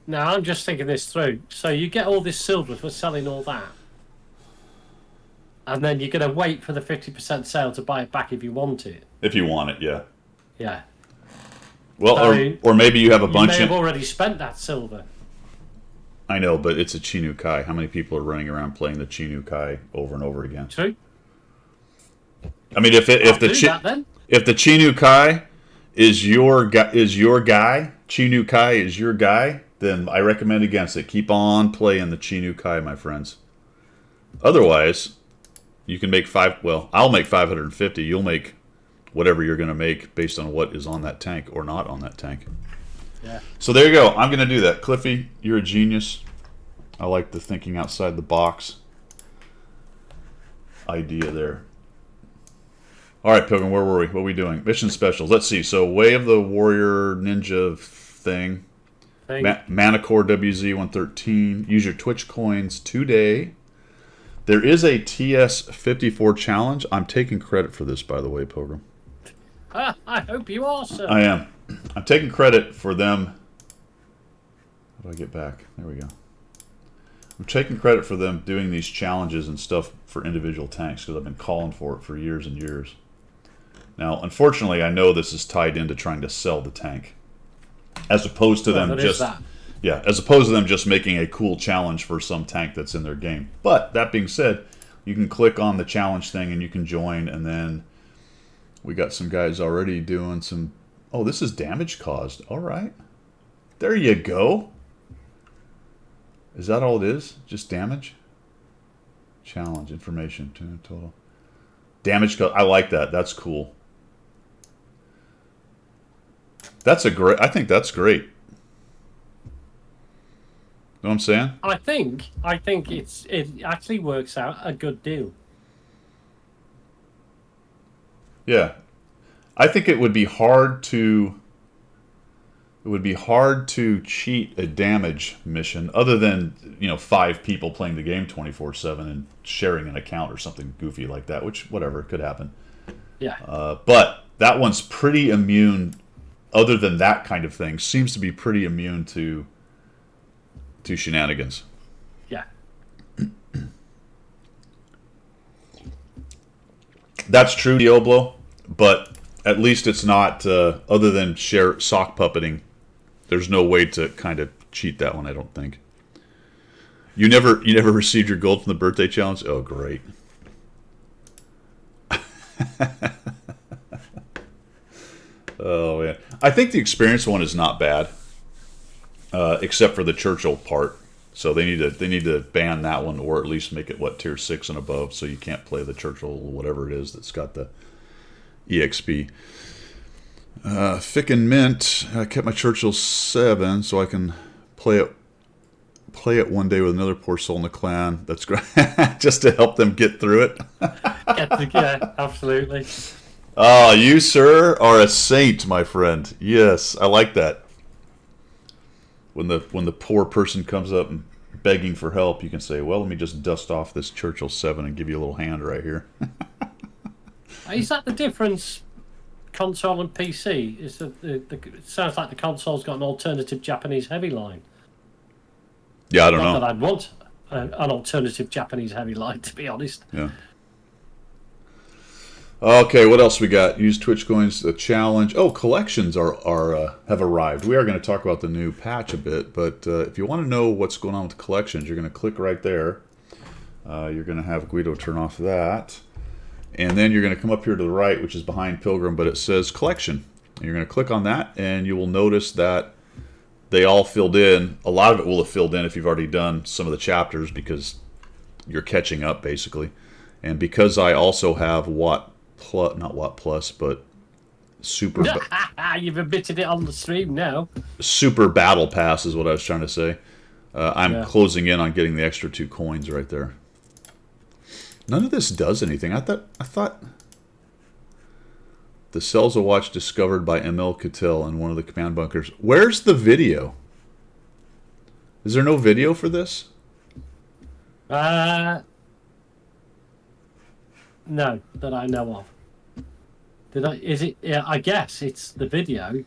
[SPEAKER 1] now I'm just thinking this through. So you get all this silver for selling all that, and then you're going to wait for the 50% sale to buy it back if you want it.
[SPEAKER 2] If you want it, yeah.
[SPEAKER 1] Yeah.
[SPEAKER 2] Well,
[SPEAKER 1] So
[SPEAKER 2] or maybe you have a bunch
[SPEAKER 1] You may have already spent that silver.
[SPEAKER 2] I know, but it's a Chi-Nu-Kai. How many people are running around playing the Chi-Nu-Kai over and over again?
[SPEAKER 1] True.
[SPEAKER 2] I mean, if the Chi-Nu-Kai is your guy, Chi-Nu-Kai is your guy, then I recommend against it. Keep on playing the Chi-Nu-Kai, my friends. Otherwise, you can make I'll make 550. You'll make whatever you're going to make based on what is on that tank or not on that tank.
[SPEAKER 1] Yeah.
[SPEAKER 2] So there you go. I'm going to do that. Cliffy, you're a genius. I like the thinking outside the box idea there. All right, Pilgrim, where were we? What are we doing? Mission specials. Let's see. So, Way of the Warrior Ninja thing. Manicore WZ113. Use your Twitch coins today. There is a TS54 challenge. I'm taking credit for this, by the way, Pilgrim.
[SPEAKER 1] I hope you are, sir.
[SPEAKER 2] I am. I'm taking credit for them. How do I get back? There we go. I'm taking credit for them doing these challenges and stuff for individual tanks, because I've been calling for it for years and years. Now, unfortunately, I know this is tied into trying to sell the tank, as opposed to
[SPEAKER 1] Well,
[SPEAKER 2] them
[SPEAKER 1] there is
[SPEAKER 2] just
[SPEAKER 1] that.
[SPEAKER 2] yeah, as opposed to them just making a cool challenge for some tank that's in their game. But that being said, you can click on the challenge thing and you can join, and then we got some guys already doing some. Oh, this is damage caused. All right, there you go. Is that all it is? Just damage? Challenge information total. Damage caused. I like that. That's cool. That's a great. I think that's great. Know what I'm saying?
[SPEAKER 1] I think it actually works out a good deal.
[SPEAKER 2] Yeah. I think it would be hard to cheat a damage mission other than, 5 people playing the game 24/7 and sharing an account or something goofy like that, which whatever could happen.
[SPEAKER 1] Yeah.
[SPEAKER 2] But that one's pretty immune, other than that kind of thing, seems to be pretty immune to shenanigans.
[SPEAKER 1] Yeah.
[SPEAKER 2] That's true, Diablo, but at least it's not, other than share sock puppeting, there's no way to kind of cheat that one, I don't think. You never received your gold from the birthday challenge? Oh, great. Oh, man. I think the experience one is not bad, except for the Churchill part. So they need to ban that one, or at least make it, tier 6 and above, so you can't play the Churchill, whatever it is that's got the EXP. Thick and Mint. I kept my Churchill 7 so I can play it one day with another poor soul in the clan. That's great. Just to help them get through it.
[SPEAKER 1] Yeah, absolutely.
[SPEAKER 2] Ah, you, sir, are a saint, my friend. Yes, I like that. When the poor person comes up and begging for help, you can say, well, let me just dust off this Churchill 7 and give you a little hand right here.
[SPEAKER 1] Is that the difference, console and PC? Is it sounds like the console's got an alternative Japanese heavy line.
[SPEAKER 2] Yeah, I don't
[SPEAKER 1] Not
[SPEAKER 2] know.
[SPEAKER 1] that I'd want an alternative Japanese heavy line, to be honest.
[SPEAKER 2] Yeah. Okay, what else we got? Use Twitch coins, the challenge. Oh, collections have arrived. We are going to talk about the new patch a bit, but if you want to know what's going on with the collections, you're going to click right there. You're going to have Guido turn off that. And then you're going to come up here to the right, which is behind Pilgrim, but it says collection. And you're going to click on that, and you will notice that they all filled in. A lot of it will have filled in if you've already done some of the chapters, because you're catching up, basically. And because I also have not Watt Plus, but Super
[SPEAKER 1] You've admitted it on the stream now.
[SPEAKER 2] Super Battle Pass is what I was trying to say. I'm
[SPEAKER 1] Yeah.
[SPEAKER 2] closing in on getting the extra 2 coins right there. None of this does anything. I thought the cells of watch discovered by ML Cattell in one of the command bunkers. Where's the video? Is there no video for this?
[SPEAKER 1] No, that I know of. Is it? Yeah, I guess it's the video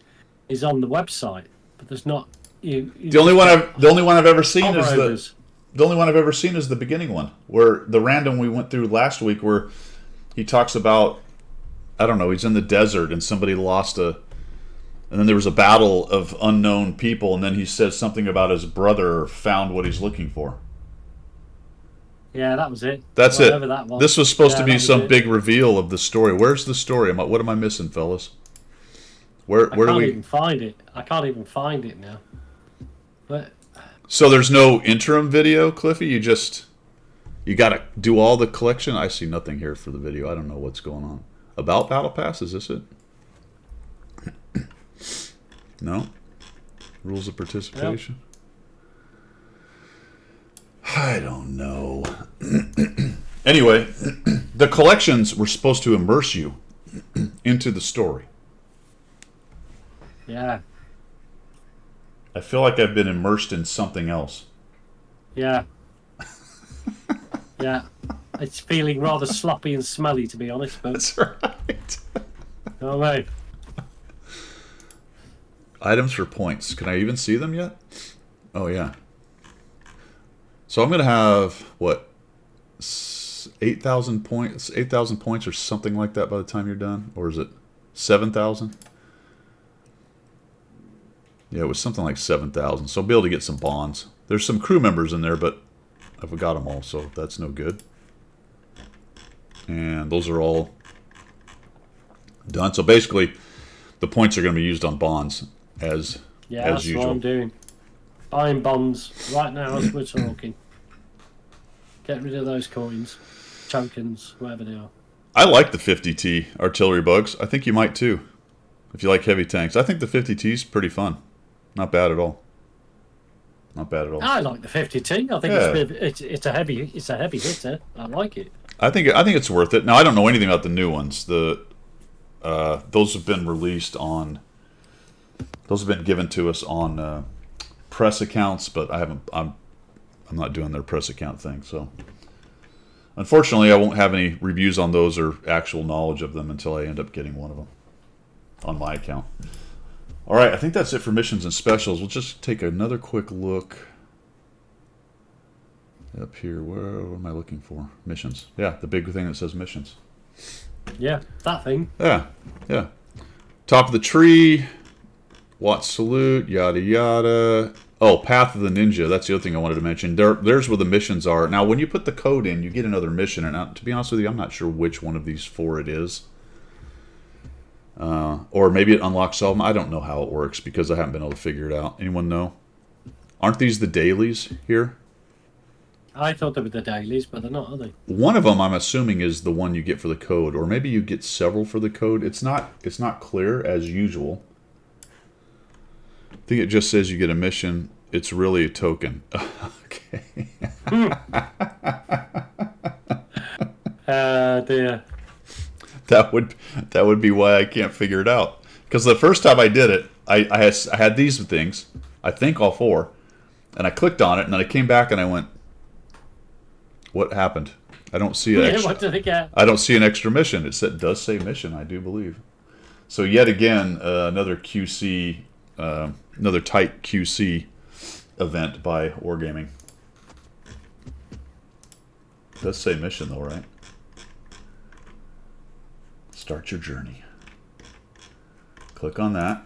[SPEAKER 1] is on the website, but there's not.
[SPEAKER 2] The only one I've ever seen is
[SPEAKER 1] Hovers.
[SPEAKER 2] the only one I've ever seen is the beginning one, where the random we went through last week, where he talks about, I don't know, he's in the desert and somebody and then there was a battle of unknown people, and then he says something about his brother found what he's looking for.
[SPEAKER 1] Yeah, that was it.
[SPEAKER 2] That's
[SPEAKER 1] Whatever
[SPEAKER 2] it.
[SPEAKER 1] That was.
[SPEAKER 2] This was supposed to
[SPEAKER 1] Yeah,
[SPEAKER 2] be
[SPEAKER 1] that was
[SPEAKER 2] some
[SPEAKER 1] it.
[SPEAKER 2] big reveal of the story. Where's the story? What am I missing, fellas? Where
[SPEAKER 1] I
[SPEAKER 2] do
[SPEAKER 1] can't
[SPEAKER 2] we?
[SPEAKER 1] even find it. I can't even find it now. But
[SPEAKER 2] So there's no interim video, Cliffy. You gotta do all the collection. I see nothing here for the video. I don't know what's going on. About Battle Pass? Is this it? No. Rules of participation. I don't know. Anyway, the collections were supposed to immerse you into the story.
[SPEAKER 1] yeah,
[SPEAKER 2] I feel like I've been immersed in something else.
[SPEAKER 1] yeah, yeah. It's feeling rather sloppy and smelly, to be honest. But
[SPEAKER 2] That's right.
[SPEAKER 1] oh mate,
[SPEAKER 2] Items for points. Can I even see them yet? Oh, yeah. So I'm going to have, 8,000 points, 8,000 points or something like that by the time you're done, or is it 7,000? Yeah, it was something like 7,000. So I'll be able to get some bonds. There's some crew members in there, but I forgot them all, so that's no good. And those are all done. So basically, the points are going to be used on bonds as
[SPEAKER 1] that's
[SPEAKER 2] usual.
[SPEAKER 1] what I'm doing. Buying bonds right now as we're talking. Get rid of those coins, tokens, whatever they are.
[SPEAKER 2] I like the 50T artillery bugs. I think you might too, if you like heavy tanks. I think the 50T is pretty fun. Not bad at all. Not bad at all.
[SPEAKER 1] I like the 50T. I think it's a heavy hitter. I like it.
[SPEAKER 2] I think it's worth it. Now I don't know anything about the new ones. Those have been released on. Those have been given to us on press accounts, but I haven't. I'm not doing their press account thing. So unfortunately, I won't have any reviews on those or actual knowledge of them until I end up getting one of them on my account. All right, I think that's it for missions and specials. We'll just take another quick look up here. What am I looking for? Missions. Yeah, the big thing that says missions.
[SPEAKER 1] Yeah, that thing.
[SPEAKER 2] Yeah. Top of the tree. Watts salute. Yada yada. Oh, Path of the Ninja. That's the other thing I wanted to mention. There's where the missions are. Now, when you put the code in, you get another mission. And to be honest with you, I'm not sure which one of these 4 it is. Or maybe it unlocks all of them. I don't know how it works because I haven't been able to figure it out. Anyone know? Aren't these the dailies here?
[SPEAKER 1] I thought they were the dailies, but they're not, are they?
[SPEAKER 2] One of them, I'm assuming, is the one you get for the code, or maybe you get several for the code. It's not clear as usual. I think it just says you get a mission. It's really a token. Okay.
[SPEAKER 1] Dear.
[SPEAKER 2] That would be why I can't figure it out. Because the first time I did it, I had these things, I think all 4, and I clicked on it, and then I came back and I went, "What happened? I don't see an extra.
[SPEAKER 1] What did it get?
[SPEAKER 2] I don't see an extra mission." It does say mission, I do believe. So yet again, another QC, another tight QC event by Wargaming. It does say mission though, right? Start your journey. Click on that.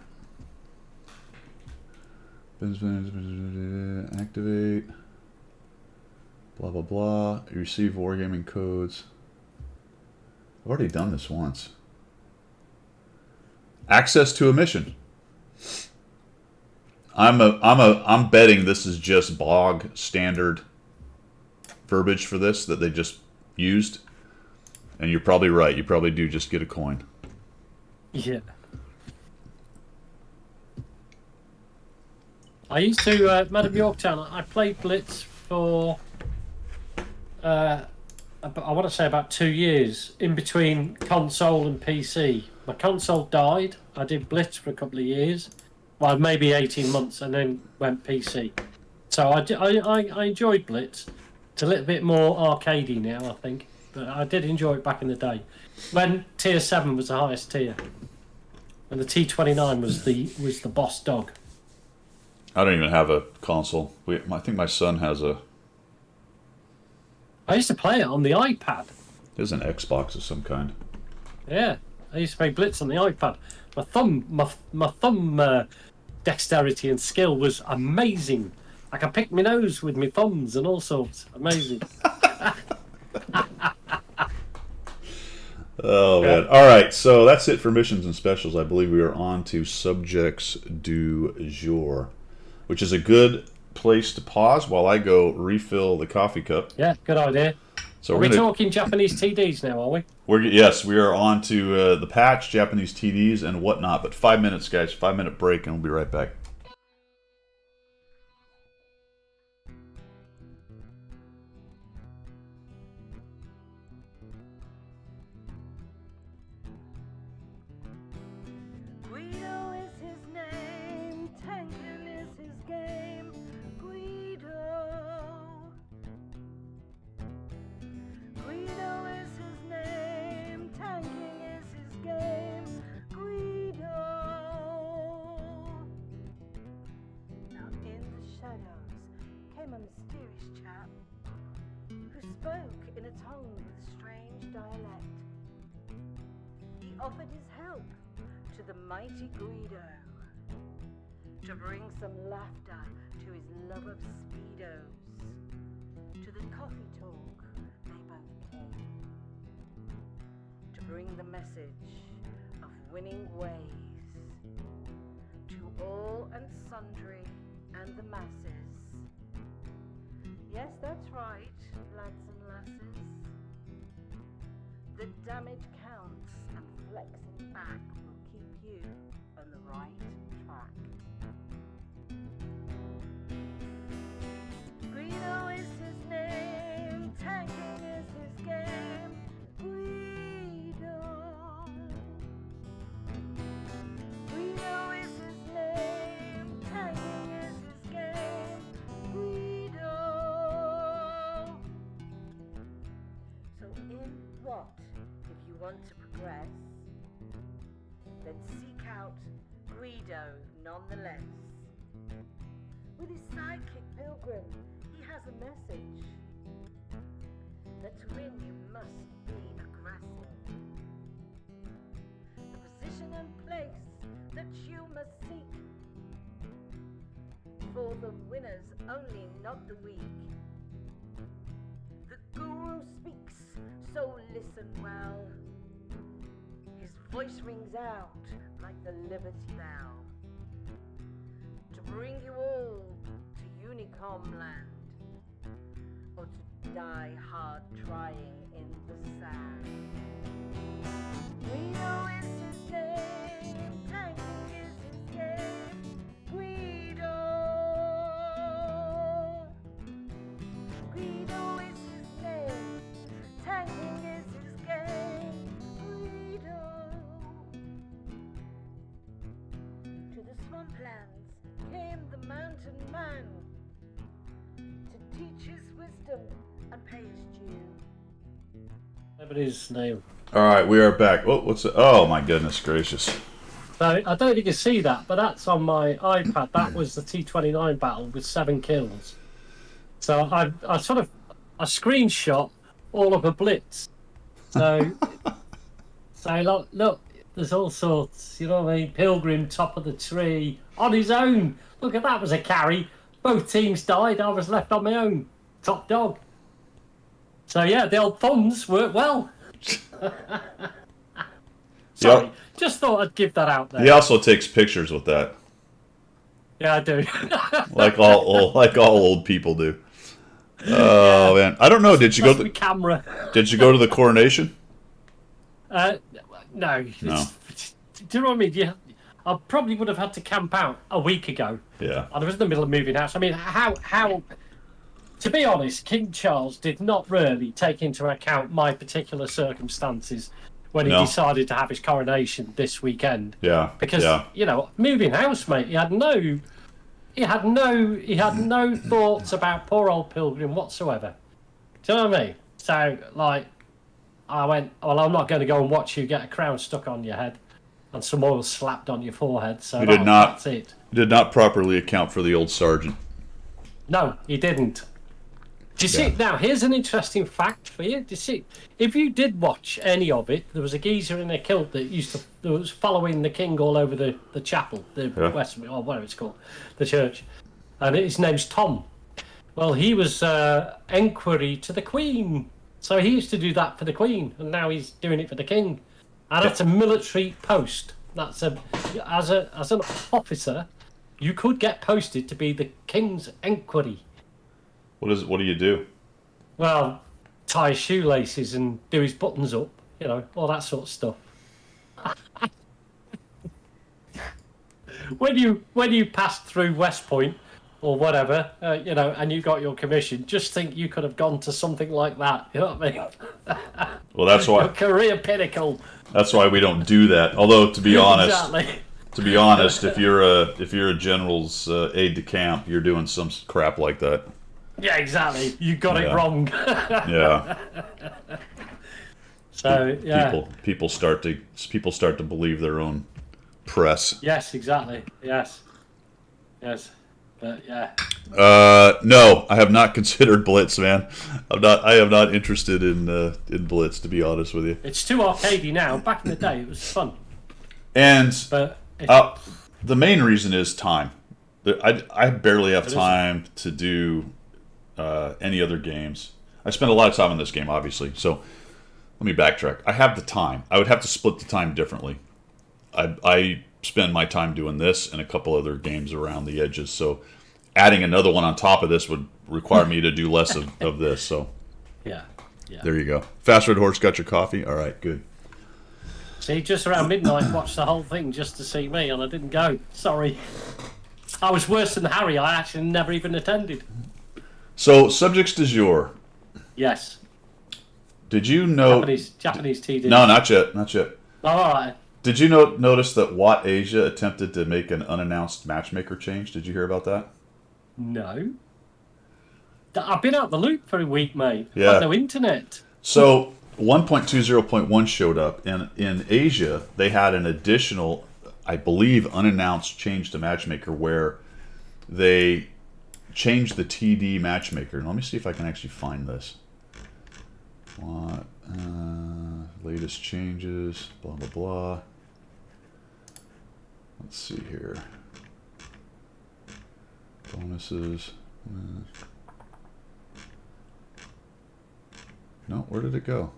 [SPEAKER 2] Activate. Blah, blah, blah. You receive Wargaming codes. I've already done this once. Access to a mission. I'm betting this is just bog standard verbiage for this that they just used. And you're probably right. You probably do just get a coin.
[SPEAKER 1] Yeah. I used to, Madam Yorktown, I played Blitz for, I want to say about 2 years, in between console and PC. My console died. I did Blitz for a couple of years. Well, maybe 18 months, and then went PC. So I enjoyed Blitz. It's a little bit more arcadey now, I think. But I did enjoy it back in the day. When Tier 7 was the highest tier. And the T-29 was the boss dog.
[SPEAKER 2] I don't even have a console. I think my son has a...
[SPEAKER 1] I used to play it on the iPad.
[SPEAKER 2] There's an Xbox of some kind.
[SPEAKER 1] Yeah, I used to play Blitz on the iPad. My thumb dexterity and skill was amazing. I could pick my nose with my thumbs and all sorts. Amazing.
[SPEAKER 2] Oh, man. All right, so that's it for missions and specials. I believe we are on to subjects du jour, which is a good place to pause while I go refill the coffee cup.
[SPEAKER 1] Yeah, good idea.
[SPEAKER 2] So
[SPEAKER 1] are we talking Japanese TDs now, are we?
[SPEAKER 2] Yes, we are on to the patch, Japanese TDs, and whatnot. But 5 minutes, guys. 5-minute break, and we'll be right back.
[SPEAKER 3] Guido is his name, tanking is his game. Guido is his name, tanking is his game. Guido. Now in the shadows came a mysterious chap who spoke in a tongue with strange dialect. He offered his help to the mighty Guido to bring some laughter to his love of speedos. To the coffee talk they both came, to bring the message of winning ways to all and sundry and the masses. Yes, that's right, lads and lasses. The damage counts and flexing back will keep you on the right track. Guido is his name, tanking is his game. Guido. Guido is his name, tanking is his game. Guido. So in what, if you want to progress, then seek out Guido nonetheless. With his sidekick Pilgrim, he has a message that to win you must be aggressive. The position and place that you must seek for the winners only, not the weak. The guru speaks, so listen well. His voice rings out like the Liberty Bell to bring you all to Unicom land, or to die hard trying in the sand. Guido is his name, tanking is his game. Guido. Guido is his name, tanking is his game. Guido. To the swamplands came the mountain man to teach his wisdom and pay his due.
[SPEAKER 1] Whatever his name.
[SPEAKER 2] All right, we are back. Oh, what's it? Oh my goodness gracious!
[SPEAKER 1] So I don't think you can see that, but that's on my iPad. That was the T29 battle with 7 kills. So I sort of I screenshot all of a blitz. So look, there's all sorts. You know what I mean? Pilgrim top of the tree on his own. Look at that, was a carry. Both teams died. I was left on my own. Top dog. So yeah, the old thumbs work well. Sorry,
[SPEAKER 2] Yep.
[SPEAKER 1] just thought I'd give that out there.
[SPEAKER 2] He also takes pictures with that,
[SPEAKER 1] Yeah, I do.
[SPEAKER 2] like all old people do. Oh man, I don't know. Did you go?
[SPEAKER 1] That's my camera.
[SPEAKER 2] Did you go to the coronation?
[SPEAKER 1] No.
[SPEAKER 2] No.
[SPEAKER 1] Do you know what I mean? I probably would have had to camp out a week ago.
[SPEAKER 2] Yeah.
[SPEAKER 1] I was in the middle of moving house. I mean, how? To be honest, King Charles did not really take into account my particular circumstances when he
[SPEAKER 2] No.
[SPEAKER 1] decided to have his coronation this weekend.
[SPEAKER 2] Yeah.
[SPEAKER 1] Because
[SPEAKER 2] yeah.
[SPEAKER 1] you know, moving house, mate, he had no thoughts about poor old Pilgrim whatsoever. Do you know what I mean? So, like, I went, well, I'm not going to go and watch you get a crown stuck on your head and some oil slapped on your forehead. So
[SPEAKER 2] He did not.
[SPEAKER 1] That's it.
[SPEAKER 2] He did not properly account for the old sergeant.
[SPEAKER 1] No, he didn't. Do you see?
[SPEAKER 2] Yeah.
[SPEAKER 1] Now, here's an interesting fact for you. Do you see? If you did watch any of it, there was a geezer in a kilt that was following the king all over the chapel, the West, or whatever it's called, the church, and his name's Tom. Well, he was enquiry to the Queen, so he used to do that for the Queen, and now he's doing it for the king, and that's a military post. That's as an officer, you could get posted to be the king's enquiry.
[SPEAKER 2] What do you do?
[SPEAKER 1] Well, tie his shoelaces and do his buttons up, you know, all that sort of stuff. when you passed through West Point or whatever, you know, and you got your commission, just think you could have gone to something like that. You know what I mean?
[SPEAKER 2] Well, that's
[SPEAKER 1] Your
[SPEAKER 2] why.
[SPEAKER 1] career pinnacle.
[SPEAKER 2] That's why we don't do that. Although, to be honest,
[SPEAKER 1] Exactly.
[SPEAKER 2] if you're a general's aide de camp, you're doing some crap like that.
[SPEAKER 1] Yeah, exactly. You got it
[SPEAKER 2] Yeah.
[SPEAKER 1] wrong.
[SPEAKER 2] Yeah.
[SPEAKER 1] So yeah.
[SPEAKER 2] People start to believe their own press.
[SPEAKER 1] Yes, exactly. Yes. But yeah.
[SPEAKER 2] No, I have not considered Blitz, man. I am not interested in Blitz, to be honest with you.
[SPEAKER 1] It's too arcadey now. Back in the day, it was fun.
[SPEAKER 2] And
[SPEAKER 1] But
[SPEAKER 2] the main reason is time. I barely have time to do any other games. I spend a lot of time on this game, obviously. So let me backtrack. I have the time. I would have to split the time differently. I spend my time doing this and a couple other games around the edges. So adding another one on top of this would require me to do less of this. So
[SPEAKER 1] yeah.
[SPEAKER 2] There you go. Fast Red Horse got your coffee? All right, good.
[SPEAKER 1] See, just around midnight, watched the whole thing just to see me, and I didn't go. Sorry. I was worse than Harry. I actually never even attended.
[SPEAKER 2] So, subjects du jour.
[SPEAKER 1] Yes.
[SPEAKER 2] Did you know...
[SPEAKER 1] Japanese TD.
[SPEAKER 2] No, not yet. Not yet.
[SPEAKER 1] Oh, all right.
[SPEAKER 2] Did you notice that Watt Asia attempted to make an unannounced matchmaker change? Did you hear about that?
[SPEAKER 1] No. I've been out the loop for a week, mate.
[SPEAKER 2] Yeah.
[SPEAKER 1] I've no internet.
[SPEAKER 2] So 1.20.1 showed up, and in Asia they had an additional, I believe, unannounced change to matchmaker where they changed the TD matchmaker. And let me see if I can actually find this. What? Latest changes, blah blah blah. Let's see here. Bonuses. No, where did it go?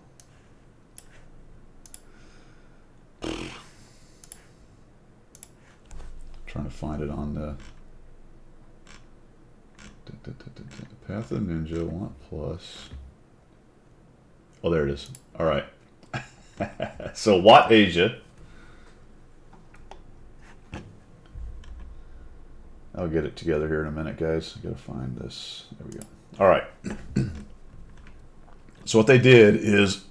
[SPEAKER 2] Trying to find it on the Path of Ninja Want Plus. Oh, there it is. All right. So Watt Asia. I'll get it together here in a minute, guys. I gotta find this. There we go. All right. So what they did is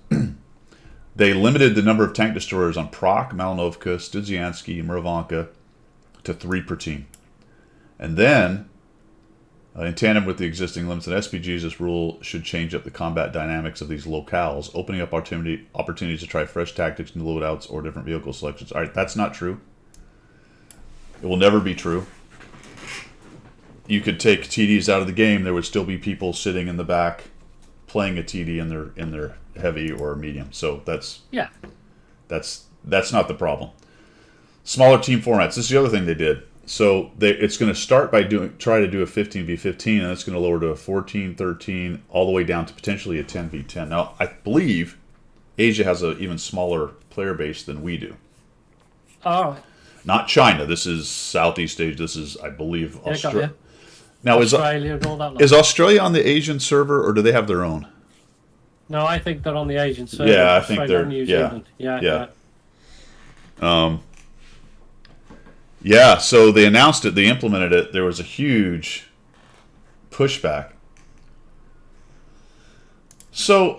[SPEAKER 2] they limited the number of tank destroyers on Proc, Malinovka, Studzianski, Muravanka to 3 per team. And then, in tandem with the existing limits on SPGs, this rule should change up the combat dynamics of these locales, opening up opportunities to try fresh tactics, new loadouts, or different vehicle selections. All right, that's not true. It will never be true. You could take TDs out of the game, there would still be people sitting in the back playing a TD in their heavy or medium. So that's not the problem. Smaller team formats. This is the other thing they did. So it's going to start by try to do a 15v15, and it's going to lower to a 14-13, all the way down to potentially a 10v10. Now, I believe Asia has an even smaller player base than we do.
[SPEAKER 1] Oh.
[SPEAKER 2] Not China. This is Southeast Asia. This is, I believe, Australia.
[SPEAKER 1] Now, Australia and all that.
[SPEAKER 2] Is Australia on the Asian server, or do they have their own?
[SPEAKER 1] No, I think they're on the Asian server.
[SPEAKER 2] Yeah, I think they're.
[SPEAKER 1] New Zealand.
[SPEAKER 2] Yeah. Yeah, so they announced it, they implemented it. There was a huge pushback. So,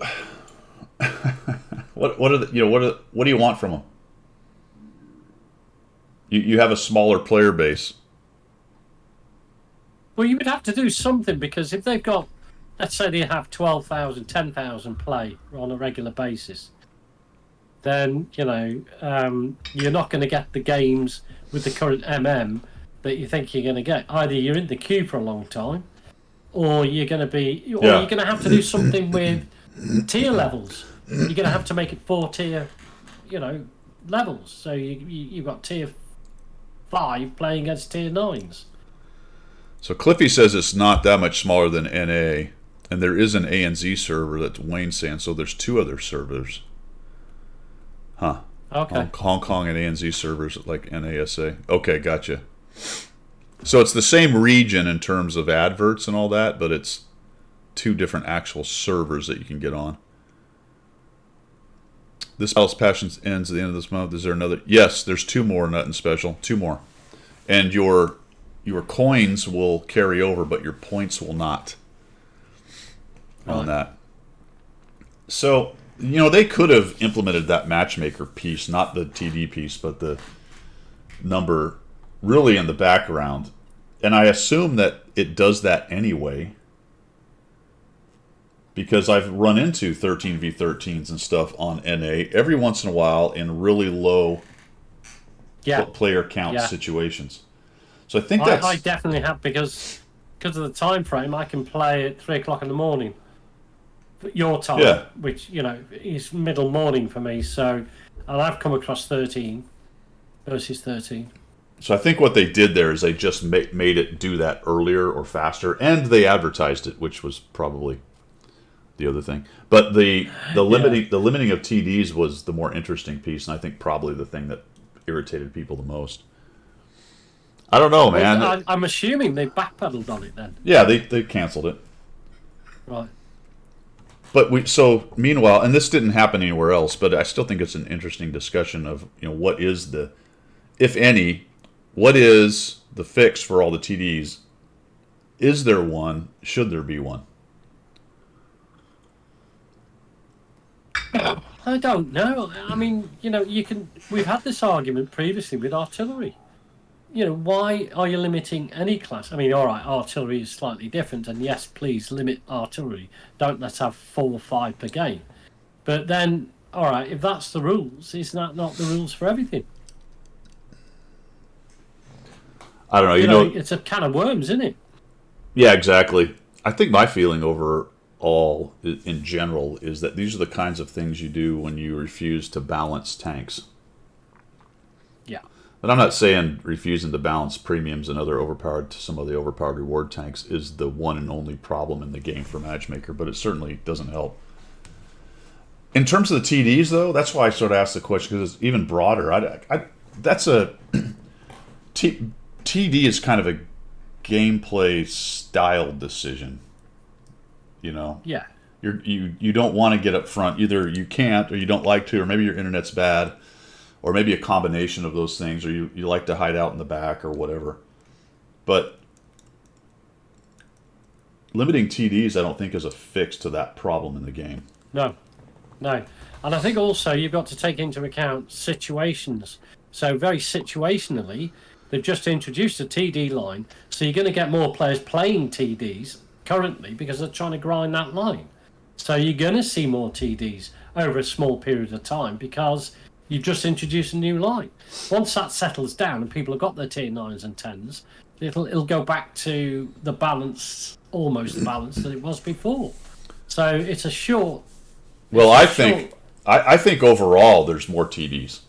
[SPEAKER 2] what do you want from them? You have a smaller player base.
[SPEAKER 1] Well, you would have to do something, because if they've got, let's say they have 12,000, 10,000 play on a regular basis, then, you're not going to get the games with the current MM that you think you're going to get. Either you're in the queue for a long time, or you're going to have to do something with tier levels. You're going to have to make it 4 tier, levels. So you've got tier 5 playing against tier 9s.
[SPEAKER 2] So Cliffy says it's not that much smaller than NA, and there is an ANZ server that's Wayne saying, so there's 2 other servers. Huh.
[SPEAKER 1] Okay.
[SPEAKER 2] Hong Kong and ANZ servers like NASA. Okay, gotcha. So it's the same region in terms of adverts and all that, but it's 2 different actual servers that you can get on. This Palace Passion ends at the end of this month. Is there another? Yes, there's 2 more Nut and Special. 2 more. And your coins will carry over, but your points will not on that. So, they could have implemented that matchmaker piece, not the TD piece, but the number really in the background. And I assume that it does that anyway, because I've run into 13v13s and stuff on NA every once in a while in really low player count situations. So I think that's
[SPEAKER 1] I definitely have because of the time frame. I can play at 3 o'clock in the morning, your time,
[SPEAKER 2] Yeah.
[SPEAKER 1] which is middle morning for me. So, and I've come across 13 versus 13.
[SPEAKER 2] So I think what they did there is they just made it do that earlier or faster, and they advertised it, which was probably the other thing. But the limiting of TDs was the more interesting piece, and I think probably the thing that irritated people the most. I don't know, man.
[SPEAKER 1] I'm assuming they backpedaled on it then.
[SPEAKER 2] Yeah, they canceled it.
[SPEAKER 1] Right.
[SPEAKER 2] But meanwhile, and this didn't happen anywhere else, but I still think it's an interesting discussion of what is the, if any, what is the fix for all the TDs? Is there one? Should there be one?
[SPEAKER 1] I don't know. I mean, we've had this argument previously with artillery. Why are you limiting any class? I mean, all right, artillery is slightly different, and yes, please limit artillery. Don't let's have 4 or 5 per game. But then, all right, if that's the rules, is that not the rules for everything?
[SPEAKER 2] I don't know.
[SPEAKER 1] It's a can of worms, isn't it?
[SPEAKER 2] Yeah, exactly. I think my feeling overall, in general, is that these are the kinds of things you do when you refuse to balance tanks.
[SPEAKER 1] Yeah.
[SPEAKER 2] But I'm not saying refusing to balance premiums and some of the overpowered reward tanks is the one and only problem in the game for Matchmaker, but it certainly doesn't help. In terms of the TDs, though, that's why I sort of asked the question, because it's even broader. TD is kind of a gameplay style decision.
[SPEAKER 1] Yeah.
[SPEAKER 2] You don't want to get up front. Either you can't, or you don't like to, or maybe your internet's bad, or maybe a combination of those things, or you like to hide out in the back or whatever. But limiting TDs, I don't think, is a fix to that problem in the game.
[SPEAKER 1] No. And I think also you've got to take into account situations. So very situationally, they've just introduced a TD line, so you're going to get more players playing TDs currently because they're trying to grind that line. So you're going to see more TDs over a small period of time because you've just introduced a new line. Once that settles down and people have got their tier 9s and 10s, it'll go back to the balance, almost the balance that it was before. So it's a short...
[SPEAKER 2] Well, I think overall there's more TDs.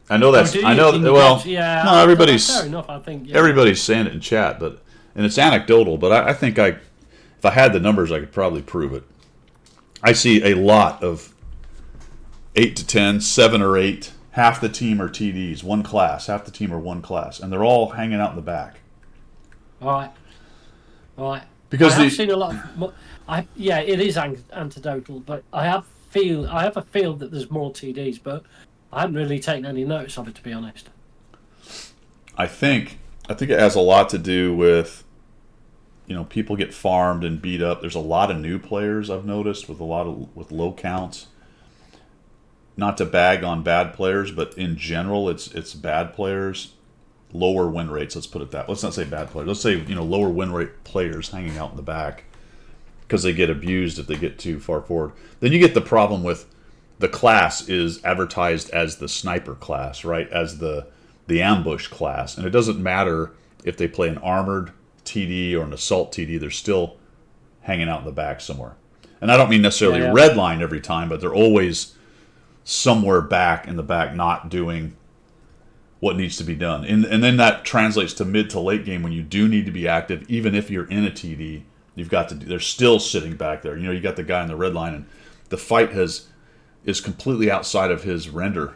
[SPEAKER 2] I know that's. I know. Well, no, everybody's.
[SPEAKER 1] Fair enough, I think. Yeah.
[SPEAKER 2] Everybody's saying it in chat, and it's anecdotal. But I think if I had the numbers, I could probably prove it. I see a lot of 8 to 10, 7 or 8. Half the team are TDs, one class. Half the team are one class, and they're all hanging out in the back.
[SPEAKER 1] All right.
[SPEAKER 2] Because
[SPEAKER 1] I've seen a lot. It is anecdotal, but I have a feel that there's more TDs, but I haven't really taken any notice of it, to be honest.
[SPEAKER 2] I think it has a lot to do with, people get farmed and beat up. There's a lot of new players I've noticed with low counts. Not to bag on bad players, but in general, it's bad players, lower win rates. Let's put it that. Let's not say bad players. Let's say lower win rate players hanging out in the back because they get abused if they get too far forward. Then you get the problem with. The class is advertised as the sniper class, right? As the ambush class. And it doesn't matter if they play an armored TD or an assault TD, they're still hanging out in the back somewhere. And I don't mean necessarily red line every time, but they're always somewhere back in the back not doing what needs to be done. And then that translates to mid to late game when you do need to be active, even if you're in a TD, they're still sitting back there. You got the guy in the red line and the fight is completely outside of his render.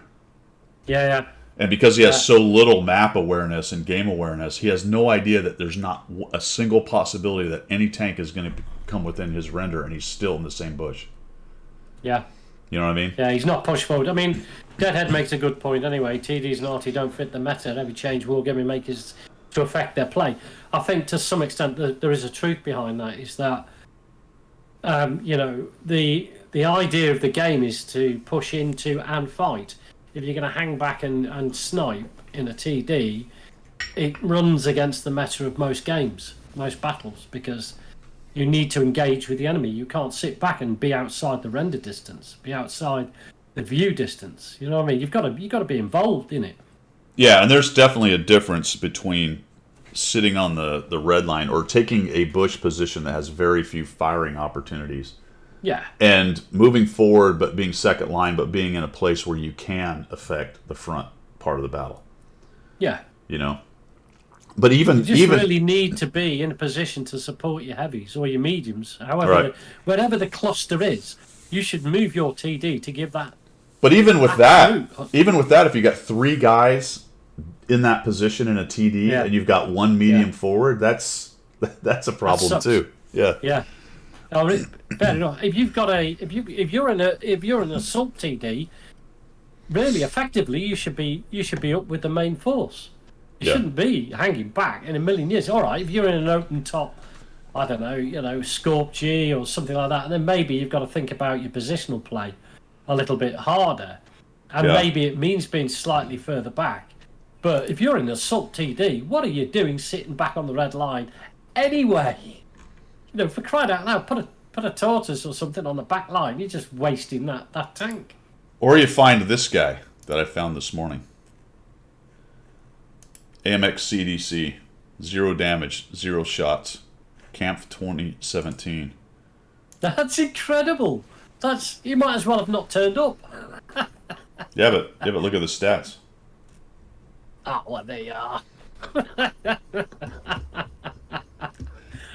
[SPEAKER 1] Yeah.
[SPEAKER 2] And because he has so little map awareness and game awareness, he has no idea that there's not a single possibility that any tank is going to come within his render, and he's still in the same bush.
[SPEAKER 1] Yeah.
[SPEAKER 2] You know what I mean?
[SPEAKER 1] Yeah, he's not pushed forward. I mean, Deadhead makes a good point anyway. TDs and RT don't fit the meta. Every change Wargaming make is to affect their play. I think to some extent there is a truth behind that, is that, the idea of the game is to push into and fight. If you're going to hang back and snipe in a TD, it runs against the meta of most games, most battles, because you need to engage with the enemy. You can't sit back and be outside the render distance, be outside the view distance. You know what I mean? You've got to be involved in it.
[SPEAKER 2] Yeah, and there's definitely a difference between sitting on the red line or taking a bush position that has very few firing opportunities.
[SPEAKER 1] Yeah.
[SPEAKER 2] And moving forward, but being second line, but being in a place where you can affect the front part of the battle.
[SPEAKER 1] Yeah.
[SPEAKER 2] You know? But even...
[SPEAKER 1] You just really need to be in a position to support your heavies or your mediums. However,
[SPEAKER 2] Right.
[SPEAKER 1] wherever the cluster is, you should move your TD to give that...
[SPEAKER 2] But even with that,
[SPEAKER 1] Absolute.
[SPEAKER 2] if you got 3 guys in that position in a TD
[SPEAKER 1] Yeah.
[SPEAKER 2] and you've got 1 medium
[SPEAKER 1] Yeah.
[SPEAKER 2] forward, that's a problem
[SPEAKER 1] sucks.
[SPEAKER 2] too. Yeah.
[SPEAKER 1] Yeah. Oh, fair enough. If you're in an assault TD, really effectively you should be up with the main force. You
[SPEAKER 2] Yeah.
[SPEAKER 1] shouldn't be hanging back in a million years. All right, if you're in an open top, I don't know, Scorp G or something like that, then maybe you've got to think about your positional play a little bit harder, and
[SPEAKER 2] Yeah.
[SPEAKER 1] maybe it means being slightly further back. But if you're in an assault TD, what are you doing sitting back on the red line anyway? For crying out loud, put a tortoise or something on the back line. You're just wasting that tank.
[SPEAKER 2] Or you find this guy that I found this morning. AMX CDC, 0 damage, 0 shots. Camp 2017.
[SPEAKER 1] That's incredible. You might as well have not turned up.
[SPEAKER 2] Yeah, but look at the stats.
[SPEAKER 1] Oh, well, there you are.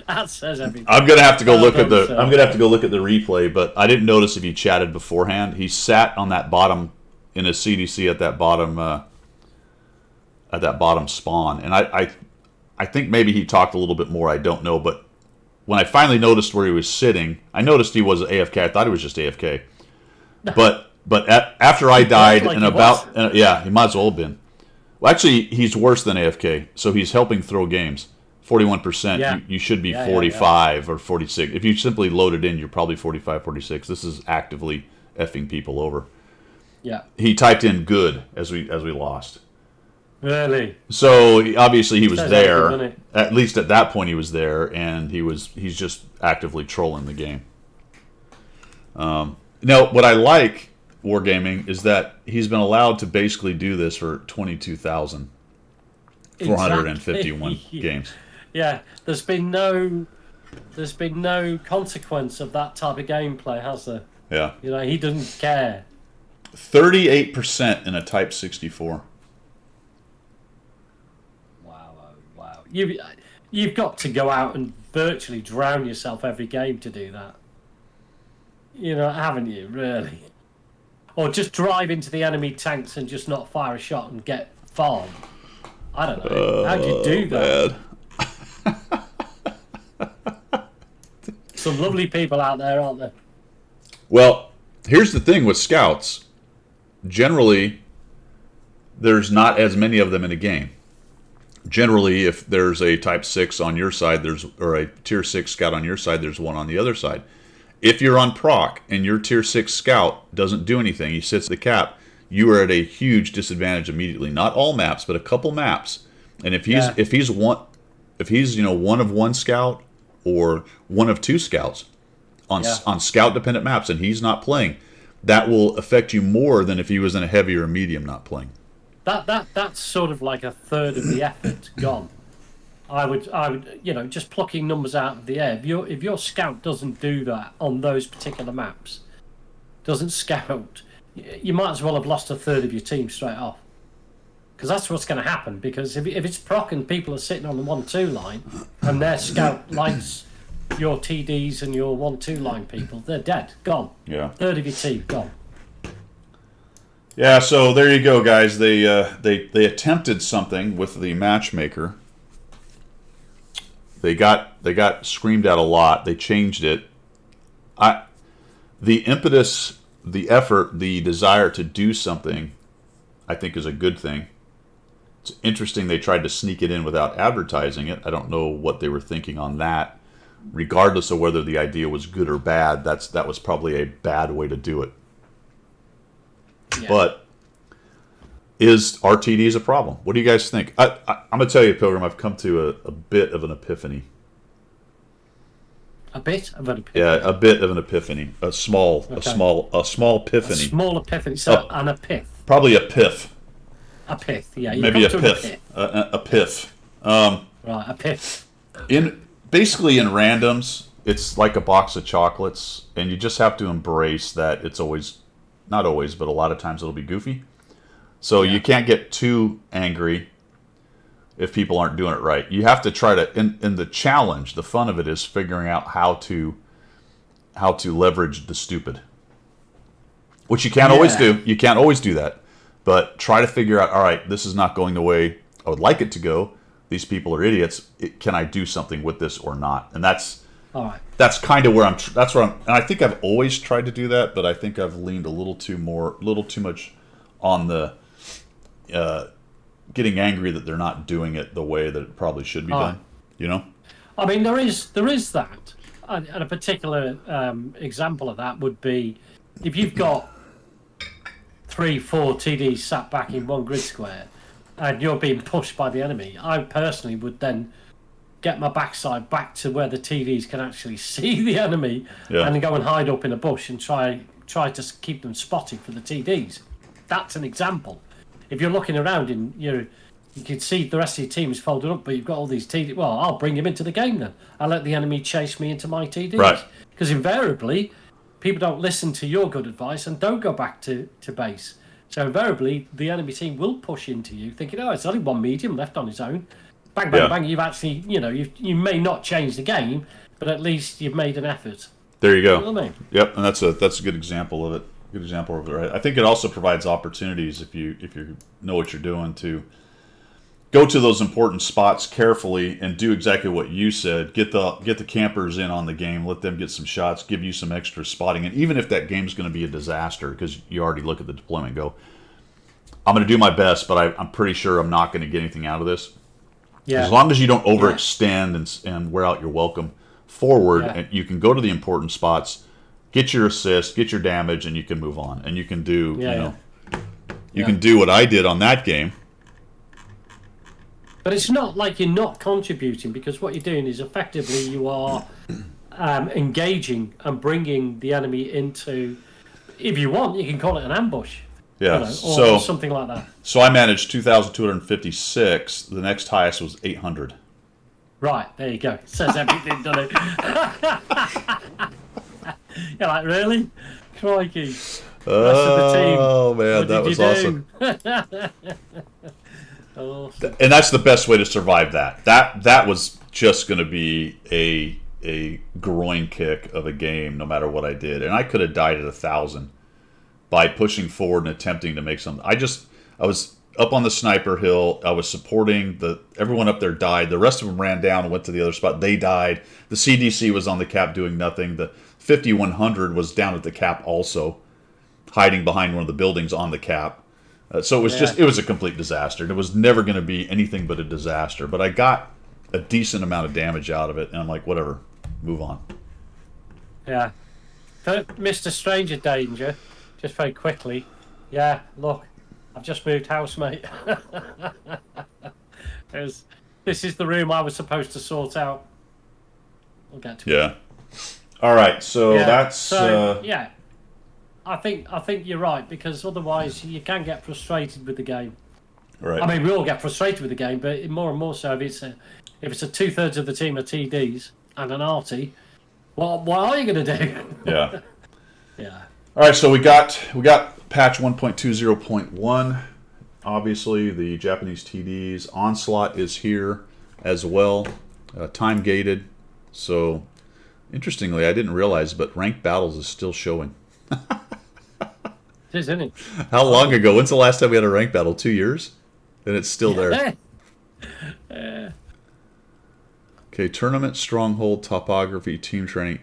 [SPEAKER 1] That says everything.
[SPEAKER 2] I'm gonna have to go look at the.
[SPEAKER 1] so.
[SPEAKER 2] I'm gonna have to go look at the replay, but I didn't notice if he chatted beforehand. He sat on that bottom in his CDC at that bottom spawn, and I think maybe he talked a little bit more. I don't know, but when I finally noticed where he was sitting, I noticed he was AFK. I thought he was just AFK, but after I died
[SPEAKER 1] like
[SPEAKER 2] and
[SPEAKER 1] he
[SPEAKER 2] about yeah, he might as well have been. Well, actually, he's worse than AFK, so he's helping throw games. 41%,
[SPEAKER 1] Yeah.
[SPEAKER 2] you should be
[SPEAKER 1] Yeah,
[SPEAKER 2] 45 or 46. If you simply load it in, you're probably 45, 46. This is actively effing people over.
[SPEAKER 1] Yeah.
[SPEAKER 2] He typed in good as we lost.
[SPEAKER 1] Really?
[SPEAKER 2] So obviously he was
[SPEAKER 1] Says
[SPEAKER 2] there.
[SPEAKER 1] everything, doesn't it?
[SPEAKER 2] At least at that point he was there, and he's just actively trolling the game. Now, what I like Wargaming is that he's been allowed to basically do this for 22,451
[SPEAKER 1] Exactly.
[SPEAKER 2] games.
[SPEAKER 1] Yeah. There's been no consequence of that type of gameplay, has there?
[SPEAKER 2] Yeah.
[SPEAKER 1] He doesn't care.
[SPEAKER 2] 38% in a Type 64.
[SPEAKER 1] Wow. You've got to go out and virtually drown yourself every game to do that. Haven't you, really? Or just drive into the enemy tanks and just not fire a shot and get farmed. I don't know. How do you do that?
[SPEAKER 2] Man.
[SPEAKER 1] Some lovely people out there, aren't there?
[SPEAKER 2] Well, here's the thing with scouts. Generally, there's not as many of them in a game. Generally, if there's a Type 6 on your side, or a Tier 6 scout on your side, there's one on the other side. If you're on proc and your Tier 6 scout doesn't do anything, he sits the cap, you are at a huge disadvantage immediately. Not all maps, but a couple maps. And if he's one of one scout or one of 2 scouts on scout dependent maps and he's not playing, that will affect you more than if he was in a heavy or a medium not playing.
[SPEAKER 1] That's sort of like a third of the effort gone. I would just plucking numbers out of the air. If your scout doesn't do that on those particular maps, doesn't scout, you might as well have lost a third of your team straight off. Because that's what's going to happen. Because if it's proc and people are sitting on the 1-2 line and their scout likes your TDs and your 1-2 line people, they're dead, gone.
[SPEAKER 2] Yeah.
[SPEAKER 1] Third of your team gone.
[SPEAKER 2] Yeah, so there you go, guys. They attempted something with the matchmaker. They got screamed at a lot. They changed it. The impetus, the effort, the desire to do something, I think is a good thing. It's interesting they tried to sneak it in without advertising it. I don't know what they were thinking on that. Regardless of whether the idea was good or bad, that was probably a bad way to do it.
[SPEAKER 1] Yeah.
[SPEAKER 2] But is RTDs a problem? What do you guys think? I'm going to tell you, Pilgrim, I've come to a bit of an epiphany.
[SPEAKER 1] A bit of an epiphany.
[SPEAKER 2] Yeah, a bit of an epiphany. A small
[SPEAKER 1] Okay.
[SPEAKER 2] epiphany.
[SPEAKER 1] A small epiphany. So, and a pith.
[SPEAKER 2] Probably a piff.
[SPEAKER 1] A pith, yeah. You
[SPEAKER 2] Maybe a
[SPEAKER 1] come to
[SPEAKER 2] piff. A piff.
[SPEAKER 1] Right, a pip.
[SPEAKER 2] Basically in randoms, it's like a box of chocolates, and you just have to embrace that it's always, not always, but a lot of times it'll be goofy. So you can't get too angry if people aren't doing it right. You have to try to, in the challenge, the fun of it is figuring out how to leverage the stupid. Which you can't always do. You can't always do that. But try to figure out, all right, this is not going the way I would like it to go. These people are idiots. Can I do something with this or not? And that's
[SPEAKER 1] All right.
[SPEAKER 2] that's kind of where that's where I'm, and I think I've always tried to do that, but I think I've leaned a little too much on the getting angry that they're not doing it the way that it probably should be done. You know?
[SPEAKER 1] I mean, there is that, and a particular example of that would be if you've got 3-4 TDs sat back in one grid square, and you're being pushed by the enemy. I personally would then get my backside back to where the TDs can actually see the enemy, and then go and hide up in a bush and try to keep them spotted for the TDs. That's an example. If you're looking around and you can see the rest of your team is folded up, but you've got all these TDs. Well, I'll bring him into the game then. I'll let the enemy chase me into my TDs.
[SPEAKER 2] Right.
[SPEAKER 1] Because invariably, people don't listen to your good advice and don't go back to base. So invariably, the enemy team will push into you, thinking, "Oh, it's only one medium left on his own." Bang, bang, bang! You've actually, you may not change the game, but at least you've made an effort.
[SPEAKER 2] There you go.
[SPEAKER 1] You know what I mean?
[SPEAKER 2] Yep, and that's a good example of it. Good example of it, right? I think it also provides opportunities if you know what you're doing to go to those important spots carefully and do exactly what you said. Get the campers in on the game, let them get some shots, give you some extra spotting, and even if that game's going to be a disaster because you already look at the deployment and go, I'm going to do my best, but I'm pretty sure I'm not going to get anything out of this.
[SPEAKER 1] Yeah.
[SPEAKER 2] As long as you don't overextend and wear out your welcome forward, and you can go to the important spots, get your assist, get your damage, and you can move on. And you can do, you can do what I did on that game.
[SPEAKER 1] But it's not like you're not contributing, because what you're doing is effectively you are engaging and bringing the enemy into, if you want, you can call it an ambush.
[SPEAKER 2] Yeah,
[SPEAKER 1] or something like that.
[SPEAKER 2] So I managed 2,256. The next highest was 800.
[SPEAKER 1] Right, there you go. Says everything, doesn't it? You're like, really? Crikey.
[SPEAKER 2] Oh, man, that was awesome.
[SPEAKER 1] Awesome.
[SPEAKER 2] And that's the best way to survive that. That was just going to be a groin kick of a game, no matter what I did. And I could have died at 1,000 by pushing forward and attempting to make something. I was up on the sniper hill. I was supporting everyone up there died. The rest of them ran down and went to the other spot. They died. The CDC was on the cap doing nothing. The 5100 was down at the cap also, hiding behind one of the buildings on the cap. So it was it was a complete disaster. It was never going to be anything but a disaster. But I got a decent amount of damage out of it, and I'm like, whatever, move on.
[SPEAKER 1] Yeah. For Mr. Stranger Danger, just very quickly, look, I've just moved house, mate. This is the room I was supposed to sort out. We'll get to it.
[SPEAKER 2] Yeah. All right, so that's...
[SPEAKER 1] I think you're right, because otherwise you can get frustrated with the game.
[SPEAKER 2] Right.
[SPEAKER 1] I mean, we all get frustrated with the game, but more and more so if it's a 2/3 of the team are TDs and an arty, what are you going to do?
[SPEAKER 2] Yeah.
[SPEAKER 1] Yeah.
[SPEAKER 2] All right, so we got patch 1.20.1. Obviously, the Japanese TDs. Onslaught is here as well, time gated. So, interestingly, I didn't realize, but ranked battles is still showing.
[SPEAKER 1] It is, isn't it?
[SPEAKER 2] How long ago? When's the last time we had a ranked battle? 2 years? And it's still there. Okay, tournament, stronghold, topography, team training.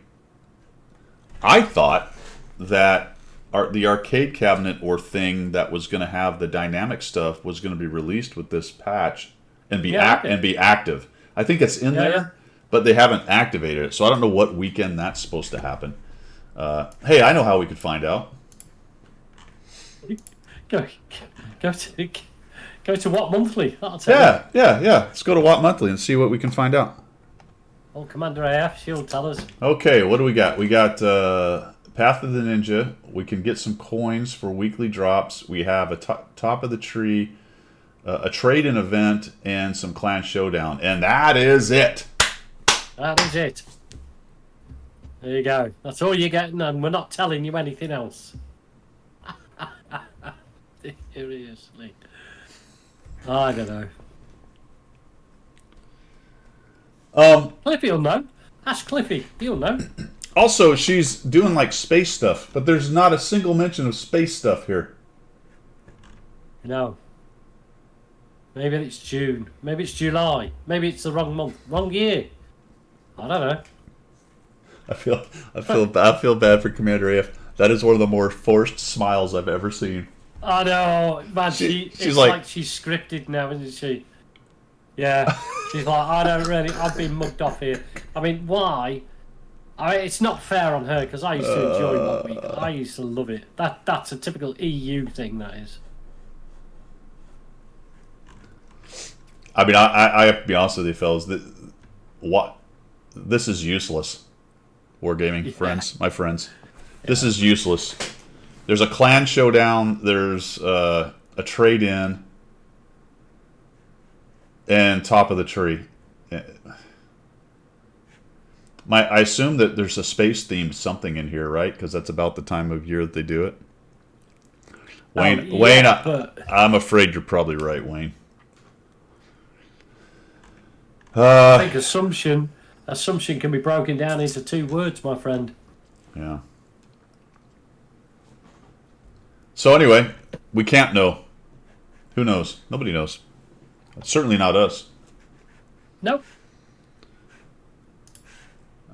[SPEAKER 2] I thought that the arcade cabinet or thing that was going to have the dynamic stuff was going to be released with this patch and be active. I think it's in there, but they haven't activated it. So I don't know what weekend that's supposed to happen. Hey, I know how we could find out.
[SPEAKER 1] Go to What Monthly. That'll tell you.
[SPEAKER 2] Yeah. Let's go to Watt Monthly and see what we can find out.
[SPEAKER 1] Old Commander AF, she'll tell us.
[SPEAKER 2] Okay, what do we got? We got Path of the Ninja. We can get some coins for weekly drops. We have a top of the tree a trade-in event, and some Clan Showdown, and that is it.
[SPEAKER 1] That is it. There you go. That's all you're getting, and we're not telling you anything else. Seriously. I don't know. Cliffy will know. Ask Cliffy. He'll know.
[SPEAKER 2] Also, she's doing like space stuff, but there's not a single mention of space stuff here.
[SPEAKER 1] No. Maybe it's June. Maybe it's July. Maybe it's the wrong month. Wrong year. I don't know.
[SPEAKER 2] I feel bad for Commander AF. That is one of the more forced smiles I've ever seen.
[SPEAKER 1] I know, man.
[SPEAKER 2] She's
[SPEAKER 1] it's like she's scripted now, isn't she? Yeah. She's like, I've been mugged off here. I mean, why? It's not fair on her because I used to enjoy Mock Week. I used to love it. That's a typical EU thing. That is.
[SPEAKER 2] I mean, I have to be honest with you, fellas. This is useless. Wargaming friends, my friends. This is useless. There's a Clan Showdown. There's a trade-in. And top of the tree. I assume that there's a space-themed something in here, right? Because that's about the time of year that they do it. Wayne, I'm afraid you're probably right, Wayne.
[SPEAKER 1] I think assumption can be broken down into two words, my friend.
[SPEAKER 2] Yeah. So anyway, we can't know. Who knows? Nobody knows. It's certainly not us.
[SPEAKER 1] Nope.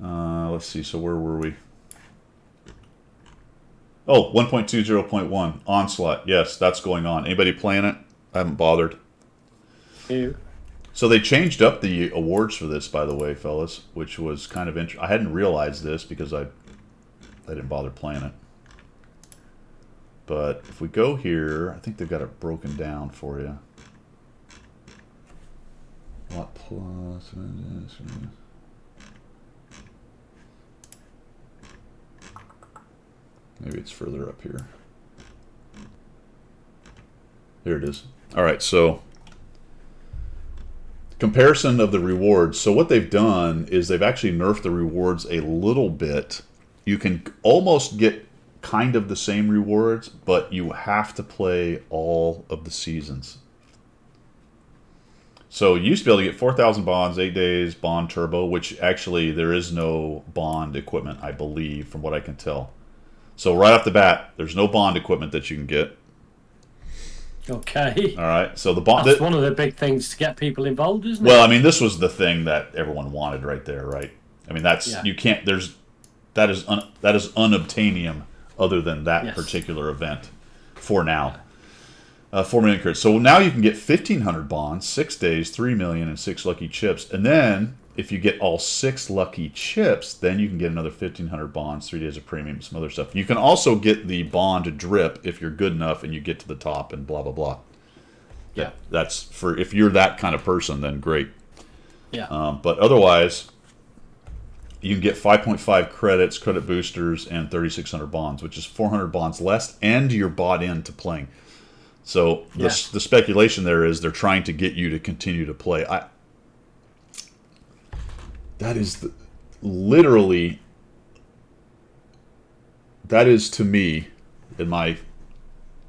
[SPEAKER 2] Let's see. So where were we? Oh, 1.20.1 Onslaught. Yes, that's going on. Anybody playing it? I haven't bothered.
[SPEAKER 1] Ew.
[SPEAKER 2] So they changed up the awards for this, by the way, fellas, which was kind of interesting. I hadn't realized this because I didn't bother playing it. But if we go here, I think they've got it broken down for you. What plus? Maybe it's further up here. Here it is. All right, so comparison of the rewards. So what they've done is they've actually nerfed the rewards a little bit. You can almost get kind of the same rewards, but you have to play all of the seasons. So you used to be able to get 4,000 bonds, 8 days, bond turbo, which actually there is no bond equipment, I believe, from what I can tell. So right off the bat, there's no bond equipment that you can get.
[SPEAKER 1] Okay.
[SPEAKER 2] All right. So the bond.
[SPEAKER 1] That's one of the big things to get people involved, isn't it?
[SPEAKER 2] Well, I mean, this was the thing that everyone wanted right there, right? I mean, that's you can't. That is unobtainium other than that particular event for now. 4 million credits. So now you can get 1,500 bonds, 6 days, 3 million, and 6 lucky chips. And then if you get all 6 lucky chips, then you can get another 1,500 bonds, 3 days of premium, some other stuff. You can also get the bond drip if you're good enough and you get to the top and blah, blah, blah.
[SPEAKER 1] Yeah.
[SPEAKER 2] That's for if you're that kind of person, then great.
[SPEAKER 1] Yeah.
[SPEAKER 2] But otherwise, you can get 5.5 credits, credit boosters, and 3,600 bonds, which is 400 bonds less, and you're bought into playing. So the speculation there is they're trying to get you to continue to play. That is literally, that is to me, in my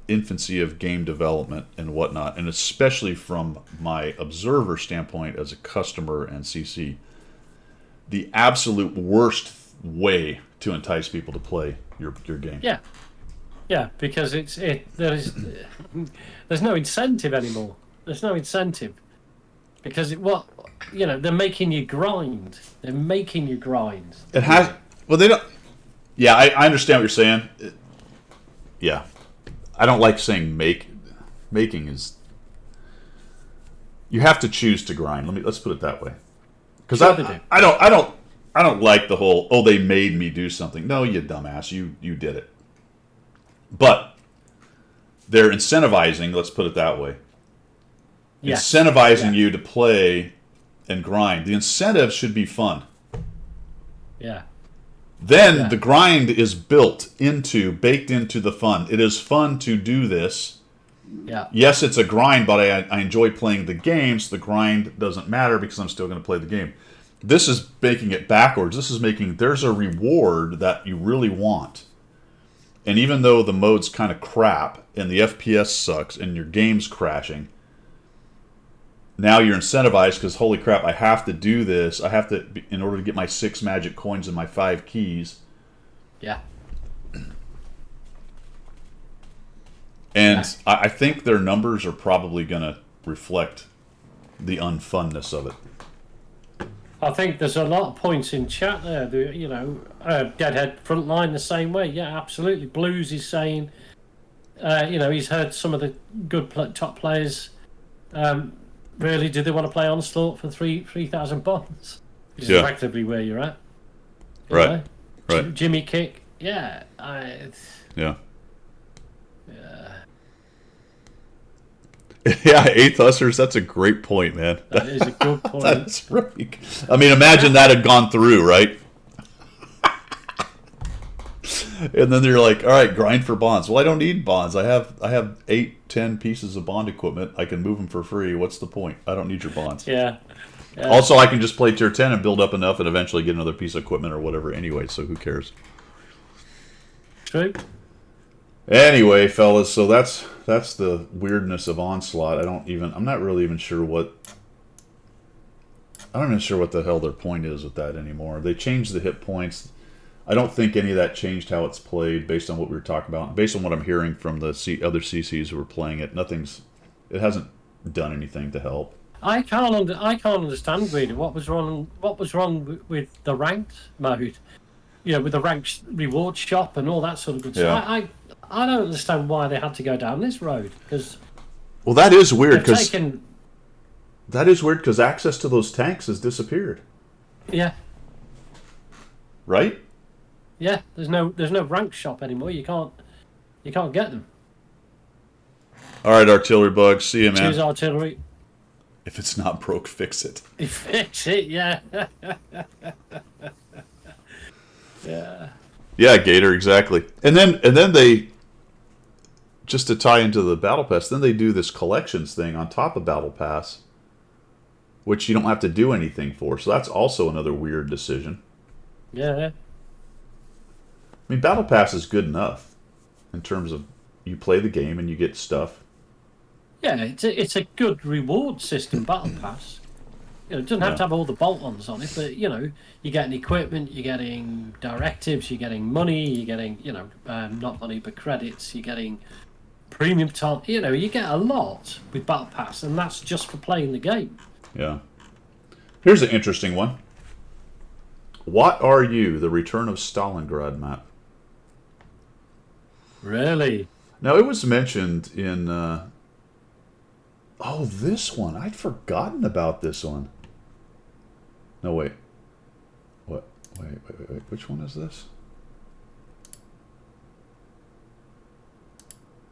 [SPEAKER 2] infancy of game development and whatnot, and especially from my observer standpoint as a customer and CC, the absolute worst way to entice people to play your game.
[SPEAKER 1] Yeah. Yeah, because there's no incentive anymore. There's no incentive because they're making you grind. They're making you grind.
[SPEAKER 2] It has. Well, they don't. Yeah, I understand what you're saying. Yeah, I don't like saying making is. You have to choose to grind. Let's put it that way. Because I don't like the whole they made me do something. No, you dumbass, you did it. But they're incentivizing, let's put it that way. Yes. Incentivizing you to play and grind. The incentive should be fun.
[SPEAKER 1] Yeah.
[SPEAKER 2] Then the grind is baked into the fun. It is fun to do this
[SPEAKER 1] Yeah.
[SPEAKER 2] Yes, it's a grind, but I enjoy playing the game, so the grind doesn't matter because I'm still going to play the game. This is making it backwards. This is making there's a reward that you really want. And even though the mode's kind of crap and the FPS sucks and your game's crashing, now you're incentivized because holy crap, I have to do this. I have to, in order to get my 6 magic coins and my 5 keys.
[SPEAKER 1] Yeah.
[SPEAKER 2] And I think their numbers are probably going to reflect the unfunness of it.
[SPEAKER 1] I think there's a lot of points in chat there. Deadhead Frontline the same way. Yeah, absolutely. Blues is saying, he's heard some of the good top players. Really, do they want to play Onslaught for 3,000 bonds? Which is effectively where you're at.
[SPEAKER 2] Right. Right.
[SPEAKER 1] Jimmy Kick. Yeah.
[SPEAKER 2] Yeah. Yeah, 8th Hustlers, that's a great point, man.
[SPEAKER 1] That is a good point.
[SPEAKER 2] That's really, I mean, imagine that had gone through, right? And then they're like, all right, grind for bonds. Well, I don't need bonds. I have 8, 10 pieces of bond equipment. I can move them for free. What's the point? I don't need your bonds.
[SPEAKER 1] Yeah.
[SPEAKER 2] Also, I can just play tier 10 and build up enough and eventually get another piece of equipment or whatever anyway, so who cares?
[SPEAKER 1] True.
[SPEAKER 2] Anyway, fellas, so that's the weirdness of Onslaught. I'm not really even sure what the hell their point is with that anymore. They changed the hit points. I don't think any of that changed how it's played based on what we were talking about. Based on what I'm hearing from the other CCs who are playing it, it hasn't done anything to help.
[SPEAKER 1] I can't understand really what was wrong with the ranked mode. With the ranked reward shop and all that sort of good stuff. I don't understand why they had to go down this road because.
[SPEAKER 2] Well, that is weird because access to those tanks has disappeared.
[SPEAKER 1] Yeah.
[SPEAKER 2] Right.
[SPEAKER 1] Yeah, there's no rank shop anymore. You can't get them.
[SPEAKER 2] All right, artillery bug. See you, man.
[SPEAKER 1] Choose artillery.
[SPEAKER 2] If it's not broke, fix it.
[SPEAKER 1] Fix it, yeah. Yeah.
[SPEAKER 2] Yeah, Gator, exactly. And then they, just to tie into the Battle Pass, then they do this collections thing on top of Battle Pass, which you don't have to do anything for. So that's also another weird decision.
[SPEAKER 1] Yeah.
[SPEAKER 2] I mean, Battle Pass is good enough in terms of you play the game and you get stuff.
[SPEAKER 1] Yeah, it's a good reward system, Battle Pass. It doesn't have to have all the bolt-ons on it, but you're getting equipment, you're getting directives, you're getting money, you're getting not money but credits, you're getting premium time. You get a lot with Battle Pass, and that's just for playing the game.
[SPEAKER 2] Yeah. Here's an interesting one. What are you? The Return of Stalingrad map.
[SPEAKER 1] Really?
[SPEAKER 2] Now it was mentioned in. This one. I'd forgotten about this one. No, wait. What? Wait. Which one is this?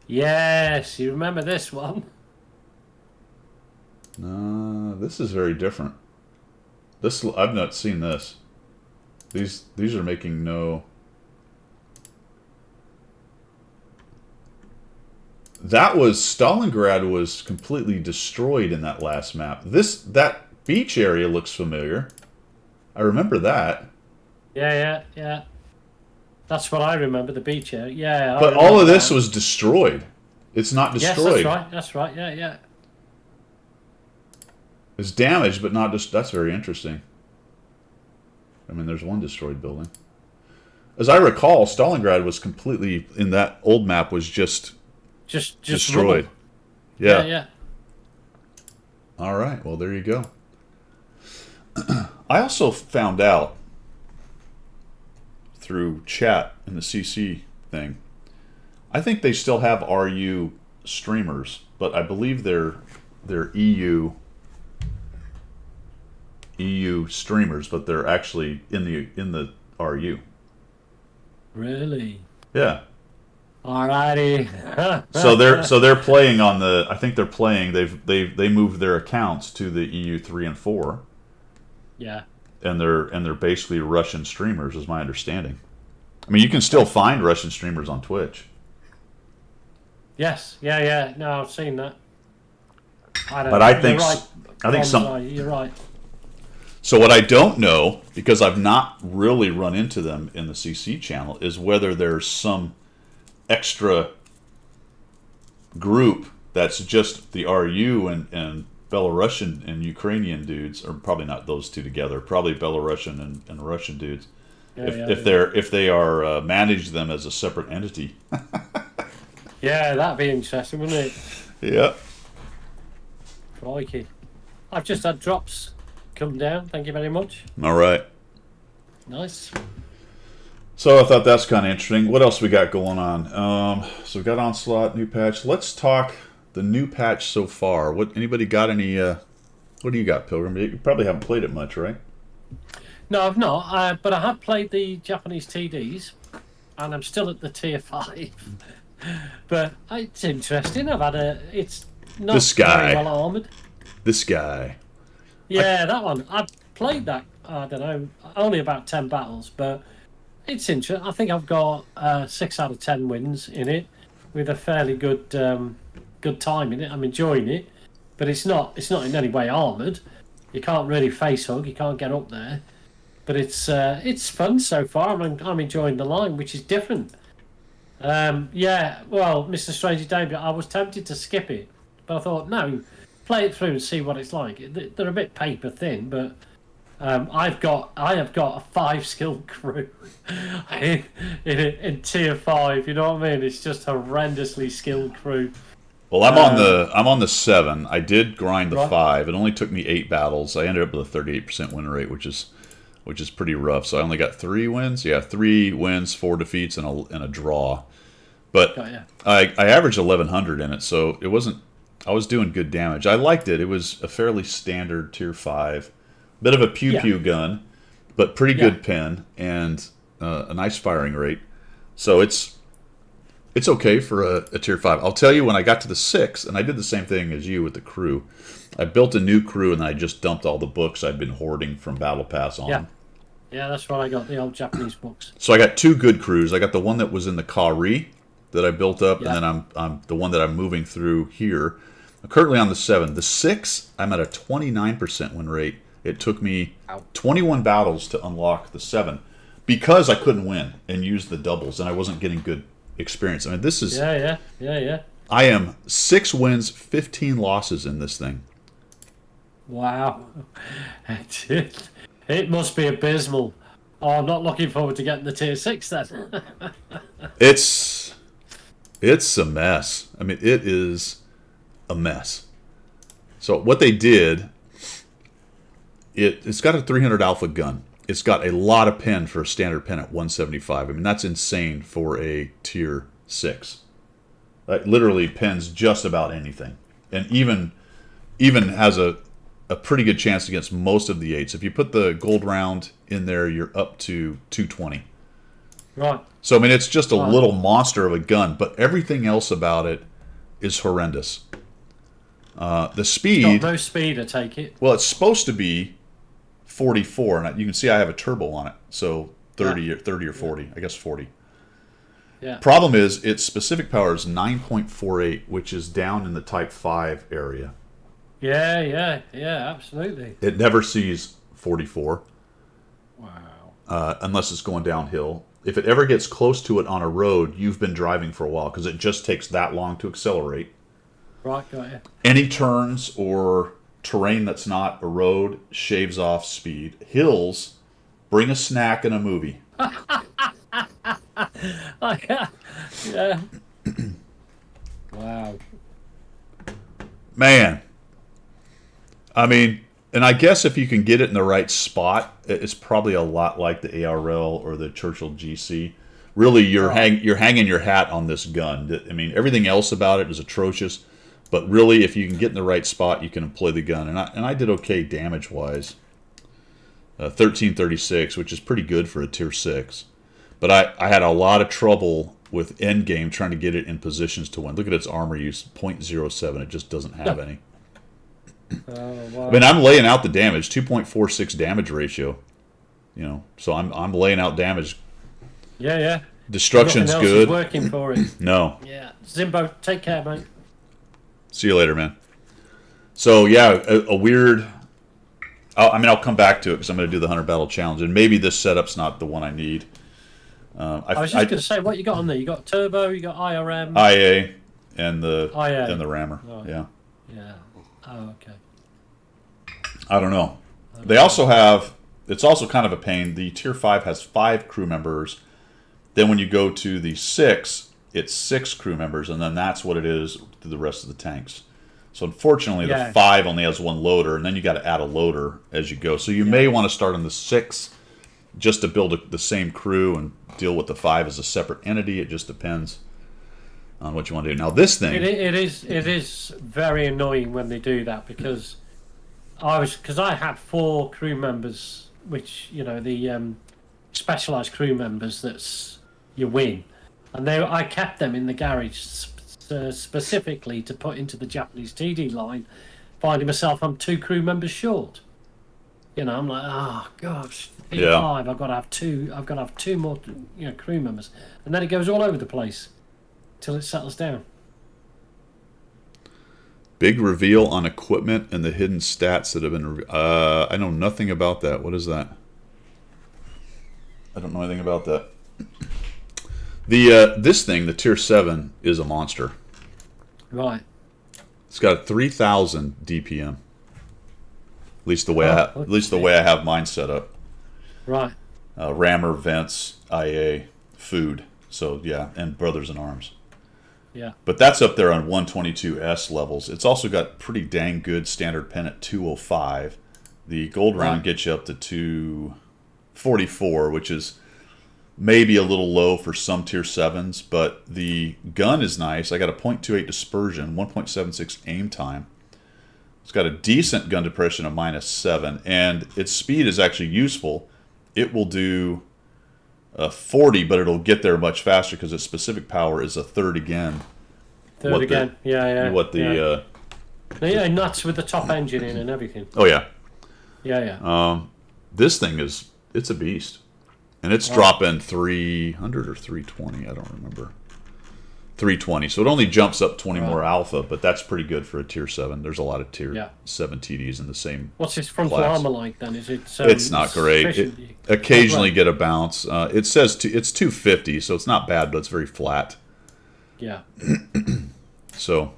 [SPEAKER 1] Yes, you remember this one.
[SPEAKER 2] No, this is very different. I've not seen this. These are making no. Stalingrad was completely destroyed in that last map. That beach area looks familiar. I remember that.
[SPEAKER 1] Yeah. That's what I remember, the beach area. Yeah.
[SPEAKER 2] But all of this was destroyed. It's not destroyed.
[SPEAKER 1] Yes, that's right. Yeah.
[SPEAKER 2] It's damaged, but not just. That's very interesting. I mean, there's one destroyed building. As I recall, Stalingrad was completely in that old map was just destroyed.
[SPEAKER 1] Rubble. Yeah.
[SPEAKER 2] All right. Well, there you go. I also found out through chat in the CC thing. I think they still have RU streamers, but I believe they're EU streamers, but they're actually in the RU.
[SPEAKER 1] Really?
[SPEAKER 2] Yeah.
[SPEAKER 1] Alrighty.
[SPEAKER 2] so they're playing on the. I think they're playing. They moved their accounts to the EU 3 and 4.
[SPEAKER 1] Yeah.
[SPEAKER 2] And they're basically Russian streamers, is my understanding. I mean, you can still find Russian streamers on Twitch.
[SPEAKER 1] Yes, yeah. No, I've seen that. I don't
[SPEAKER 2] But
[SPEAKER 1] know.
[SPEAKER 2] I think
[SPEAKER 1] You're right.
[SPEAKER 2] I think some.
[SPEAKER 1] Bonsai, you're right.
[SPEAKER 2] So what I don't know, because I've not really run into them in the CC channel, is whether there's some extra group that's just the RU and Belarusian and Ukrainian dudes, or probably not those two together, probably Belarusian and Russian dudes. If they are manage them as a separate entity.
[SPEAKER 1] Yeah, that'd be interesting, wouldn't it?
[SPEAKER 2] Yeah.
[SPEAKER 1] Crikey. I've just had drops come down. Thank you very much.
[SPEAKER 2] All right.
[SPEAKER 1] Nice.
[SPEAKER 2] So I thought that's kind of interesting. What else we got going on? So we got Onslaught, new patch. Let's talk the new patch so far. Anybody got any? What do you got, Pilgrim? You probably haven't played it much, right?
[SPEAKER 1] No, I've not. But I have played the Japanese TDs, and I'm still at the tier 5. But it's interesting. It's not
[SPEAKER 2] This guy.
[SPEAKER 1] very well armoured.
[SPEAKER 2] This guy.
[SPEAKER 1] Yeah, that one. I've played that, I don't know, only about 10 battles, but it's interesting. I think I've got 6 out of 10 wins in it with a fairly good good time in it. I'm enjoying it, but it's not in any way armoured. You can't really face hug, you can't get up there. But it's fun so far. I'm enjoying the line, which is different. Yeah, well, Mr. Strange's Debut, I was tempted to skip it, but I thought, no, play it through and see what it's like. They're a bit paper thin, but I have got a 5 skilled crew in tier 5. You know what I mean? It's just horrendously skilled crew.
[SPEAKER 2] Well, I'm on the 7. I did grind the
[SPEAKER 1] Right.
[SPEAKER 2] 5. It only took me 8 battles. I ended up with a 38% win rate, which is pretty rough. So I only got 3 wins. Yeah, 3 wins, 4 defeats, and a draw. But
[SPEAKER 1] Got ya.
[SPEAKER 2] I averaged 1100 in it, so it wasn't. I was doing good damage. I liked it. It was a fairly standard tier 5, bit of a pew pew gun, but pretty good pin and a nice firing rate. So it's okay for a tier 5. I'll tell you, when I got to the 6, and I did the same thing as you with the crew. I built a new crew and I just dumped all the books I'd been hoarding from Battle Pass on.
[SPEAKER 1] Yeah, that's what I got, the old Japanese books.
[SPEAKER 2] So I got 2 good crews. I got the one that was in the Kari that I built up, and then I'm the one that I'm moving through here. I'm currently on the 7. The 6, I'm at a 29% win rate. It took me 21 battles to unlock the 7 because I couldn't win and use the doubles, and I wasn't getting good experience. I mean, this is...
[SPEAKER 1] Yeah.
[SPEAKER 2] I am 6 wins, 15 losses in this thing.
[SPEAKER 1] Wow. It must be abysmal. Oh, I'm not looking forward to getting the tier 6 then.
[SPEAKER 2] It's a mess. I mean, it is a mess. So what they did, it's got a 300 alpha gun. It's got a lot of pen for a standard pen at 175. I mean, that's insane for a tier 6. It literally pens just about anything, and even has a pretty good chance against most of the 8s. If you put the gold round in there, you're up to 220.
[SPEAKER 1] Right.
[SPEAKER 2] So, I mean, it's just a little monster of a gun, but everything else about it is horrendous. The speed...
[SPEAKER 1] Got no speed, I take it.
[SPEAKER 2] Well, it's supposed to be 44, and you can see I have a turbo on it, so 30 or 40. I guess 40.
[SPEAKER 1] Yeah.
[SPEAKER 2] Problem is, its specific power is 9.48, which is down in the Type 5 area.
[SPEAKER 1] Yeah, absolutely.
[SPEAKER 2] It never sees 44.
[SPEAKER 1] Wow.
[SPEAKER 2] Unless it's going downhill. If it ever gets close to it on a road, you've been driving for a while, because it just takes that long to accelerate.
[SPEAKER 1] Right, got you.
[SPEAKER 2] Any turns or terrain that's not a road shaves off speed. Hills, bring a snack and a movie.
[SPEAKER 1] Yeah. Wow.
[SPEAKER 2] Man. I mean, and I guess if you can get it in the right spot, it's probably a lot like the ARL or the Churchill GC. Really, you're hanging your hat on this gun. I mean, everything else about it is atrocious, but really, if you can get in the right spot, you can employ the gun. And I did okay damage-wise. 1336, which is pretty good for a tier 6. But I had a lot of trouble with endgame trying to get it in positions to win. Look at its armor use, 0.07. It just doesn't have any.
[SPEAKER 1] Wow.
[SPEAKER 2] I mean, I'm laying out the damage, 2.46 damage ratio. You know, so I'm laying out damage.
[SPEAKER 1] Yeah.
[SPEAKER 2] Destruction's
[SPEAKER 1] Nothing else
[SPEAKER 2] good.
[SPEAKER 1] is working for it.
[SPEAKER 2] No.
[SPEAKER 1] Yeah. Zimbo, take care, mate.
[SPEAKER 2] See you later, man. So yeah, a weird. I'll come back to it because I'm going to do the 100 battle challenge, and maybe this setup's not the one I need.
[SPEAKER 1] I was just going to say, what you got on there? You got turbo, you got IRM,
[SPEAKER 2] IA, and the
[SPEAKER 1] IA.
[SPEAKER 2] and the rammer.
[SPEAKER 1] Oh.
[SPEAKER 2] Yeah.
[SPEAKER 1] Yeah. Oh, okay.
[SPEAKER 2] I don't know. They also have. It's also kind of a pain. The tier 5 has 5 crew members. Then when you go to the 6, it's 6 crew members, and then that's what it is to the rest of the tanks. So unfortunately, the 5 only has 1 loader, and then you got to add a loader as you go. So you may want to start on the 6 just to build the same crew and deal with the 5 as a separate entity. It just depends on what you want to do. Now this thing,
[SPEAKER 1] It is very annoying when they do that because I had 4 crew members, which the specialized crew members that's you win, and I kept them in the garage specifically to put into the Japanese TD line, finding myself I'm 2 crew members short. I'm like, oh gosh,
[SPEAKER 2] Yeah.
[SPEAKER 1] 5. I've got to have 2. I've got to have 2 more, crew members, and then it goes all over the place till it settles down.
[SPEAKER 2] big reveal on equipment and the hidden stats that have been. I know nothing about that. What is that? I don't know anything about that. This thing, the tier 7, is a monster.
[SPEAKER 1] Right.
[SPEAKER 2] It's got a 3,000 DPM. At least the way I have mine set up.
[SPEAKER 1] Right.
[SPEAKER 2] Rammer, vents, IA, food. So yeah, and Brothers in Arms.
[SPEAKER 1] Yeah.
[SPEAKER 2] But that's up there on 122S levels. It's also got pretty dang good standard pen at 205. The gold round gets you up to 244, which is maybe a little low for some tier 7s, but the gun is nice. I got a .28 dispersion, 1.76 aim time. It's got a decent gun depression of -7, and its speed is actually useful. It will do 40, but it'll get there much faster because its specific power is a third again.
[SPEAKER 1] Third again. Yeah.
[SPEAKER 2] Yeah,
[SPEAKER 1] nuts with the top engine in and everything.
[SPEAKER 2] Oh yeah.
[SPEAKER 1] Yeah.
[SPEAKER 2] This thing it's a beast. And it's dropping 300 or 320, I don't remember. 320. So it only jumps up 20 more alpha, but that's pretty good for a tier 7. There's a lot of tier 7 TDs in the same.
[SPEAKER 1] What's its frontal
[SPEAKER 2] class.
[SPEAKER 1] armor like then? Is it?
[SPEAKER 2] It's not great. It occasionally get a bounce. It says it's 250, so it's not bad, but it's very flat.
[SPEAKER 1] Yeah.
[SPEAKER 2] So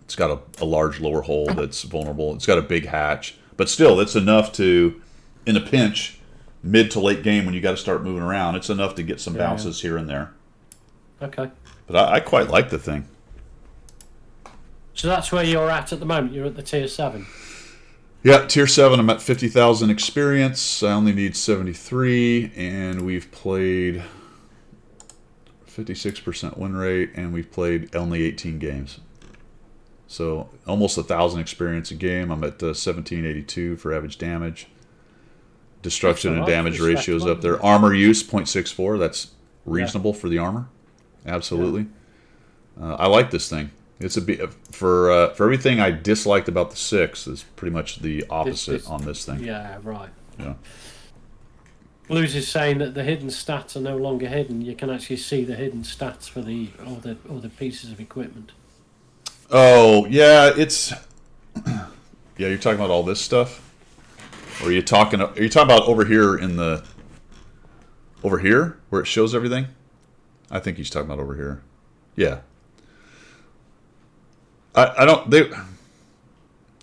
[SPEAKER 2] it's got a large lower hole that's vulnerable. It's got a big hatch, but still, it's enough to, in a pinch, mid to late game when you got to start moving around, it's enough to get some bounces here and there.
[SPEAKER 1] Okay.
[SPEAKER 2] But I quite like the thing.
[SPEAKER 1] So that's where you're at the moment. You're at the tier 7.
[SPEAKER 2] Yeah, tier 7. I'm at 50,000 experience. I only need 73, and we've played 56% win rate, and we've played only 18 games. So almost 1,000 experience a game. I'm at 1782 for average damage. Destruction and damage ratios up there. Armor use 0.64. That's reasonable for the armor. Absolutely. I like this thing. It's for everything I disliked about the 6 is pretty much the opposite on this thing.
[SPEAKER 1] Yeah, right.
[SPEAKER 2] Yeah.
[SPEAKER 1] Blues is saying that the hidden stats are no longer hidden. You can actually see the hidden stats for all the pieces of equipment.
[SPEAKER 2] Oh yeah, it's yeah. You're talking about all this stuff. Or are you talking about over here over here where it shows everything? I think he's talking about over here. Yeah. I don't they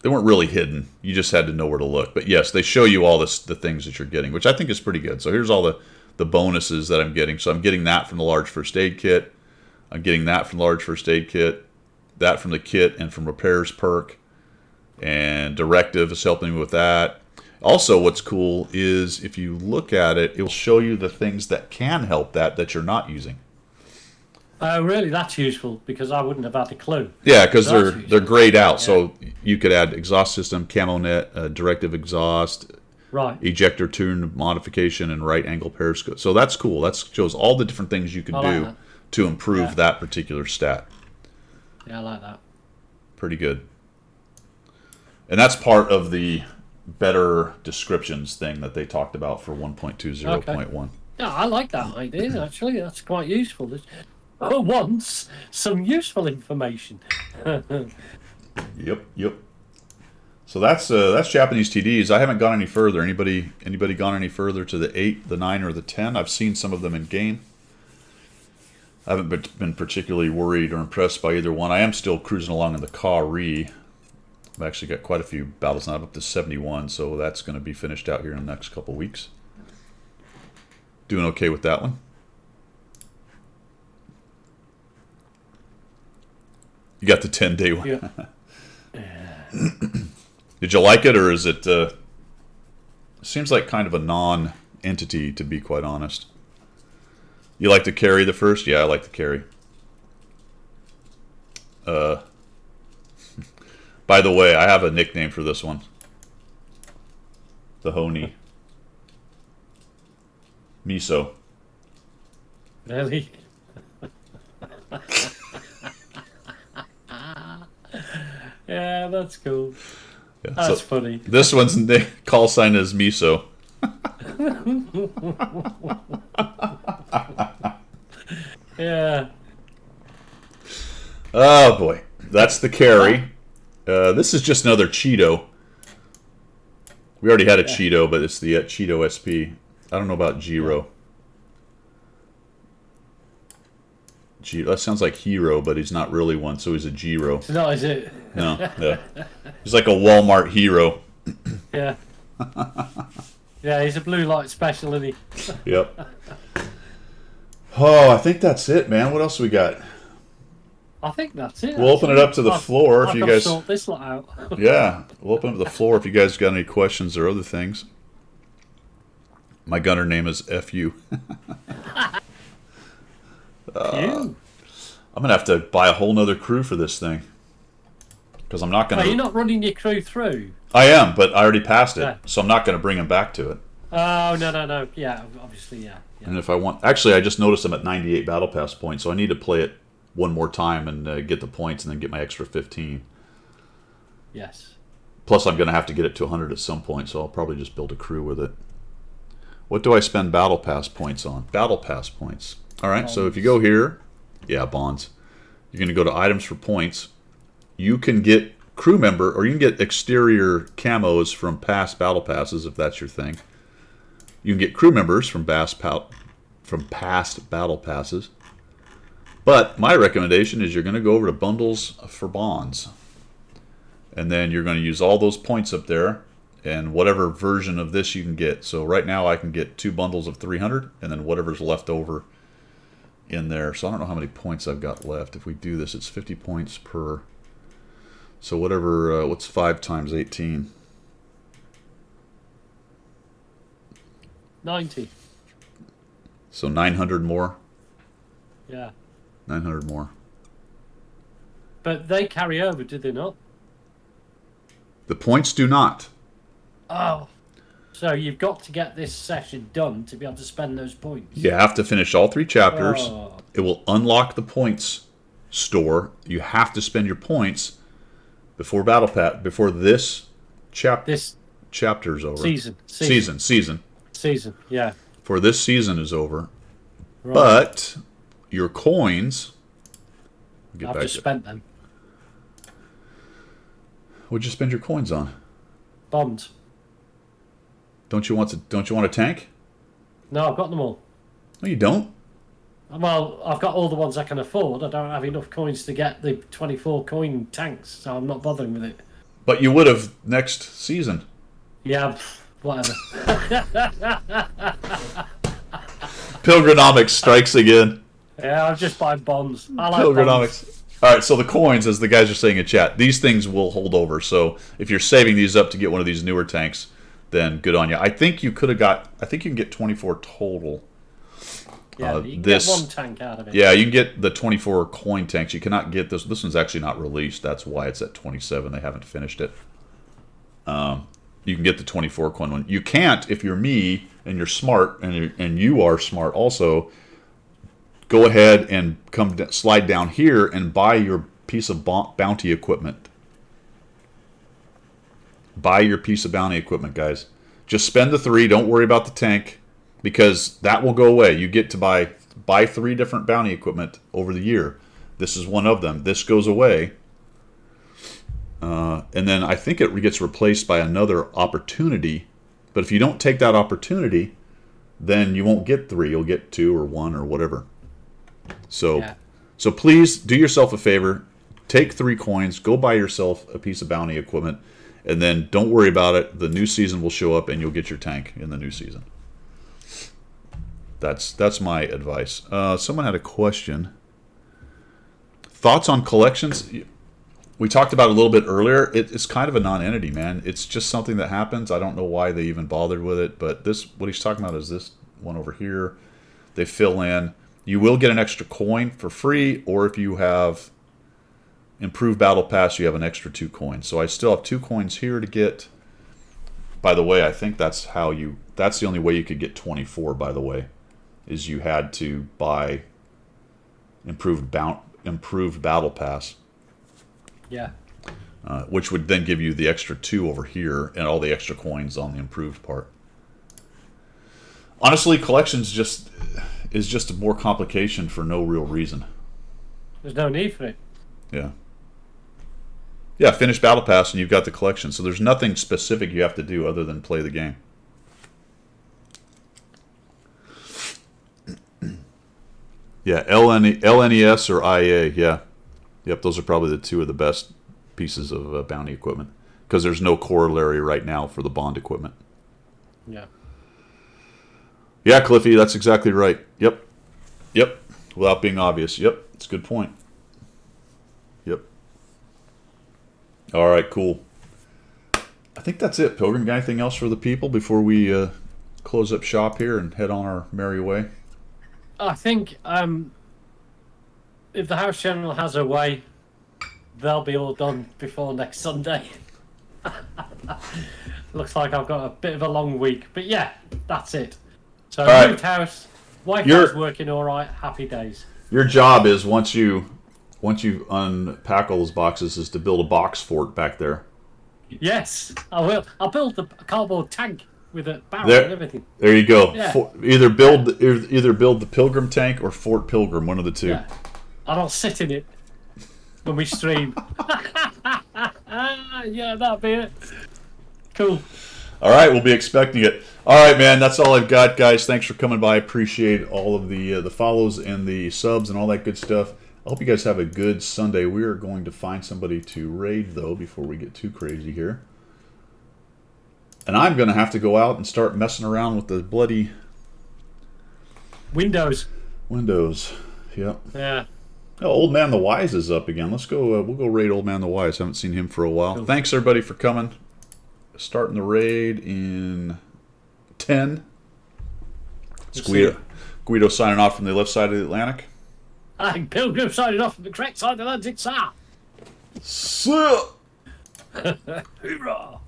[SPEAKER 2] weren't really hidden. You just had to know where to look. But yes, they show you all the things that you're getting, which I think is pretty good. So here's all the bonuses that I'm getting. So I'm getting that from the large first aid kit. I'm getting that from the large first aid kit. That from the kit and from repairs perk. And directive is helping me with that. Also, what's cool is if you look at it, it'll show you the things that can help that you're not using.
[SPEAKER 1] Really, that's useful because I wouldn't have had a clue.
[SPEAKER 2] Yeah, because they're grayed out. Yeah. So you could add exhaust system, camo net, directive exhaust,
[SPEAKER 1] right,
[SPEAKER 2] ejector tune modification, and right angle periscope. So that's cool. That shows all the different things you can do to improve that particular stat.
[SPEAKER 1] Yeah, I like that.
[SPEAKER 2] Pretty good. And that's part of the better descriptions thing that they talked about for 1.20.1.
[SPEAKER 1] Yeah, I like that idea, actually. That's quite useful. For once, some useful information.
[SPEAKER 2] Yep. So that's Japanese TDs. I haven't gone any further. Anybody gone any further to the 8, the 9, or the 10? I've seen some of them in game. I haven't been particularly worried or impressed by either one. I am still cruising along in the Kari. I've actually got quite a few battles now. I'm up to 71, so that's going to be finished out here in the next couple weeks. Doing okay with that one. You got the 10-day one.
[SPEAKER 1] Yeah.
[SPEAKER 2] Did you like it, or is it? Seems like kind of a non-entity, to be quite honest. You like to carry the first? Yeah, I like to carry. By the way, I have a nickname for this one. The Honey. Miso.
[SPEAKER 1] Really? Yeah, that's cool.
[SPEAKER 2] Yeah,
[SPEAKER 1] That's
[SPEAKER 2] so
[SPEAKER 1] funny.
[SPEAKER 2] this one's call sign is Miso.
[SPEAKER 1] Yeah.
[SPEAKER 2] Oh boy, that's the carry. This is just another Cheeto. We already had a Cheeto, but it's the Cheeto SP. I don't know about Jiro. That sounds like Hero, but he's not really one, so he's a Jiro.
[SPEAKER 1] It's not, is it?
[SPEAKER 2] No, yeah. He's like a Walmart hero.
[SPEAKER 1] Yeah. Yeah, he's a blue light special, isn't he?
[SPEAKER 2] Yep. Oh, I think that's it, man. What else we got?
[SPEAKER 1] I think that's it.
[SPEAKER 2] We'll open it up to the floor if you guys.
[SPEAKER 1] Sort this lot out.
[SPEAKER 2] Yeah, we'll open up the floor if you guys got any questions or other things. My gunner name is FU. I'm gonna have to buy a whole nother crew for this thing because I'm not gonna.
[SPEAKER 1] Well, you're not running your crew through.
[SPEAKER 2] I am, but I already passed it,
[SPEAKER 1] Yeah.
[SPEAKER 2] so I'm not gonna bring him back to it.
[SPEAKER 1] Oh no. Yeah, obviously, yeah.
[SPEAKER 2] And if I want, actually, I just noticed I'm at 98 battle pass points, so I need to play it one more time and get the points, and then get my extra 15.
[SPEAKER 1] Yes.
[SPEAKER 2] Plus, I'm gonna have to get it to 100 at some point, so I'll probably just build a crew with it. What do I spend battle pass points on? Battle pass points. All right, so if you go here, yeah, bonds. You're going to go to items for points. You can get crew member, or you can get exterior camos from past battle passes if that's your thing. You can get crew members from past battle passes. But my recommendation is you're going to go over to bundles for bonds. And then you're going to use all those points up there and whatever version of this you can get. So right now I can get 2 bundles of 300 and then whatever's left over in there. So I don't know how many points I've got left. If we do this, it's 50 points per. So whatever, what's 5 times 18?
[SPEAKER 1] 90.
[SPEAKER 2] So 900 more?
[SPEAKER 1] Yeah.
[SPEAKER 2] 900 more.
[SPEAKER 1] But they carry over, do they not?
[SPEAKER 2] The points do not.
[SPEAKER 1] Oh. So you've got to get this session done to be able to spend those points.
[SPEAKER 2] You have to finish all 3 chapters.
[SPEAKER 1] Oh.
[SPEAKER 2] It will unlock the points store. You have to spend your points before battle pass, before this chapter's over.
[SPEAKER 1] Season, yeah.
[SPEAKER 2] For this season is over.
[SPEAKER 1] Right.
[SPEAKER 2] But your coins.
[SPEAKER 1] I've just spent them.
[SPEAKER 2] What'd you spend your coins on?
[SPEAKER 1] Bombs.
[SPEAKER 2] Don't you want a tank?
[SPEAKER 1] No, I've got them all.
[SPEAKER 2] No, you don't.
[SPEAKER 1] Well, I've got all the ones I can afford. I don't have enough coins to get the 24 coin tanks, so I'm not bothering with it.
[SPEAKER 2] But you would have next season.
[SPEAKER 1] Yeah, whatever.
[SPEAKER 2] Pilgrinomics strikes again.
[SPEAKER 1] Yeah, I'm just buying bonds. I like
[SPEAKER 2] Pilgrinomics.
[SPEAKER 1] bonds.
[SPEAKER 2] All right, so the coins, as the guys are saying in chat, these things will hold over. So if you're saving these up to get one of these newer tanks, then good on you. I think you can get 24 total.
[SPEAKER 1] Yeah, you can get one tank out of it.
[SPEAKER 2] Yeah, you can get the 24 coin tanks. You cannot get this. This one's actually not released. That's why it's at 27. They haven't finished it. You can get the 24 coin one. You can't if you're me and you're smart and you are smart also. Go ahead and slide down here and buy your piece of bounty equipment. Buy your piece of bounty equipment, guys. Just spend the 3. Don't worry about the tank. because that will go away. You get to buy 3 different bounty equipment over the year. This is one of them. This goes away. And then I think it gets replaced by another opportunity. But if you don't take that opportunity, then you won't get 3. You'll get 2 or 1 or whatever. So please do yourself a favor. Take 3 coins. Go buy yourself a piece of bounty equipment. And then don't worry about it. The new season will show up and you'll get your tank in the new season. That's my advice. Someone had a question. Thoughts on collections? We talked about it a little bit earlier. It's kind of a non-entity, man. It's just something that happens. I don't know why they even bothered with it, but what he's talking about is this one over here. They fill in. You will get an extra coin for free, or if you have improved battle pass, you have an extra 2 coins. So I still have 2 coins here to get. By the way, I think that's the only way you could get 24, by the way, is you had to buy improved battle pass.
[SPEAKER 1] Yeah.
[SPEAKER 2] Which would then give you the extra 2 over here and all the extra coins on the improved part. Honestly, collections is just more complication for no real reason.
[SPEAKER 1] There's no need for it.
[SPEAKER 2] Yeah. Yeah, finish battle pass and you've got the collection. So there's nothing specific you have to do other than play the game. Yeah, LNES or IA, yeah. Yep, those are probably the 2 of the best pieces of bounty equipment. Because there's no corollary right now for the bond equipment.
[SPEAKER 1] Yeah.
[SPEAKER 2] Yeah, Cliffy, that's exactly right. Yep. Without being obvious. Yep, it's a good point. Yep. All right, cool. I think that's it, Pilgrim. Got anything else for the people before we close up shop here and head on our merry way?
[SPEAKER 1] I think if the House General has her way, they'll be all done before next Sunday. Looks like I've got a bit of a long week. But yeah, that's it. So moved house, Wi-Fi's working all right, happy days.
[SPEAKER 2] Your job is, once you unpack all those boxes, is to build a box fort back there.
[SPEAKER 1] Yes, I will. I'll build a cardboard tank with a barrel and everything.
[SPEAKER 2] There you go.
[SPEAKER 1] Yeah.
[SPEAKER 2] Either build the Pilgrim tank or Fort Pilgrim, one of the 2.
[SPEAKER 1] Yeah. And I'll sit in it when we stream. Yeah, that'll be it. Cool.
[SPEAKER 2] All right, we'll be expecting it. All right, man, that's all I've got, guys. Thanks for coming by. Appreciate all of the follows and the subs and all that good stuff. I hope you guys have a good Sunday. We are going to find somebody to raid, though, before we get too crazy here. And I'm going to have to go out and start messing around with the bloody
[SPEAKER 1] Windows.
[SPEAKER 2] Yep.
[SPEAKER 1] Yeah.
[SPEAKER 2] Oh, Old Man the Wise is up again. Let's go. We'll go raid Old Man the Wise. Haven't seen him for a while.
[SPEAKER 1] Cool.
[SPEAKER 2] Thanks, everybody, for coming. Starting the raid in 10. It's Guido signing off from the left side of the Atlantic.
[SPEAKER 1] I'm Pilgrim signing off from the correct side of the Atlantic, sir.
[SPEAKER 2] So.
[SPEAKER 1] Hoorah!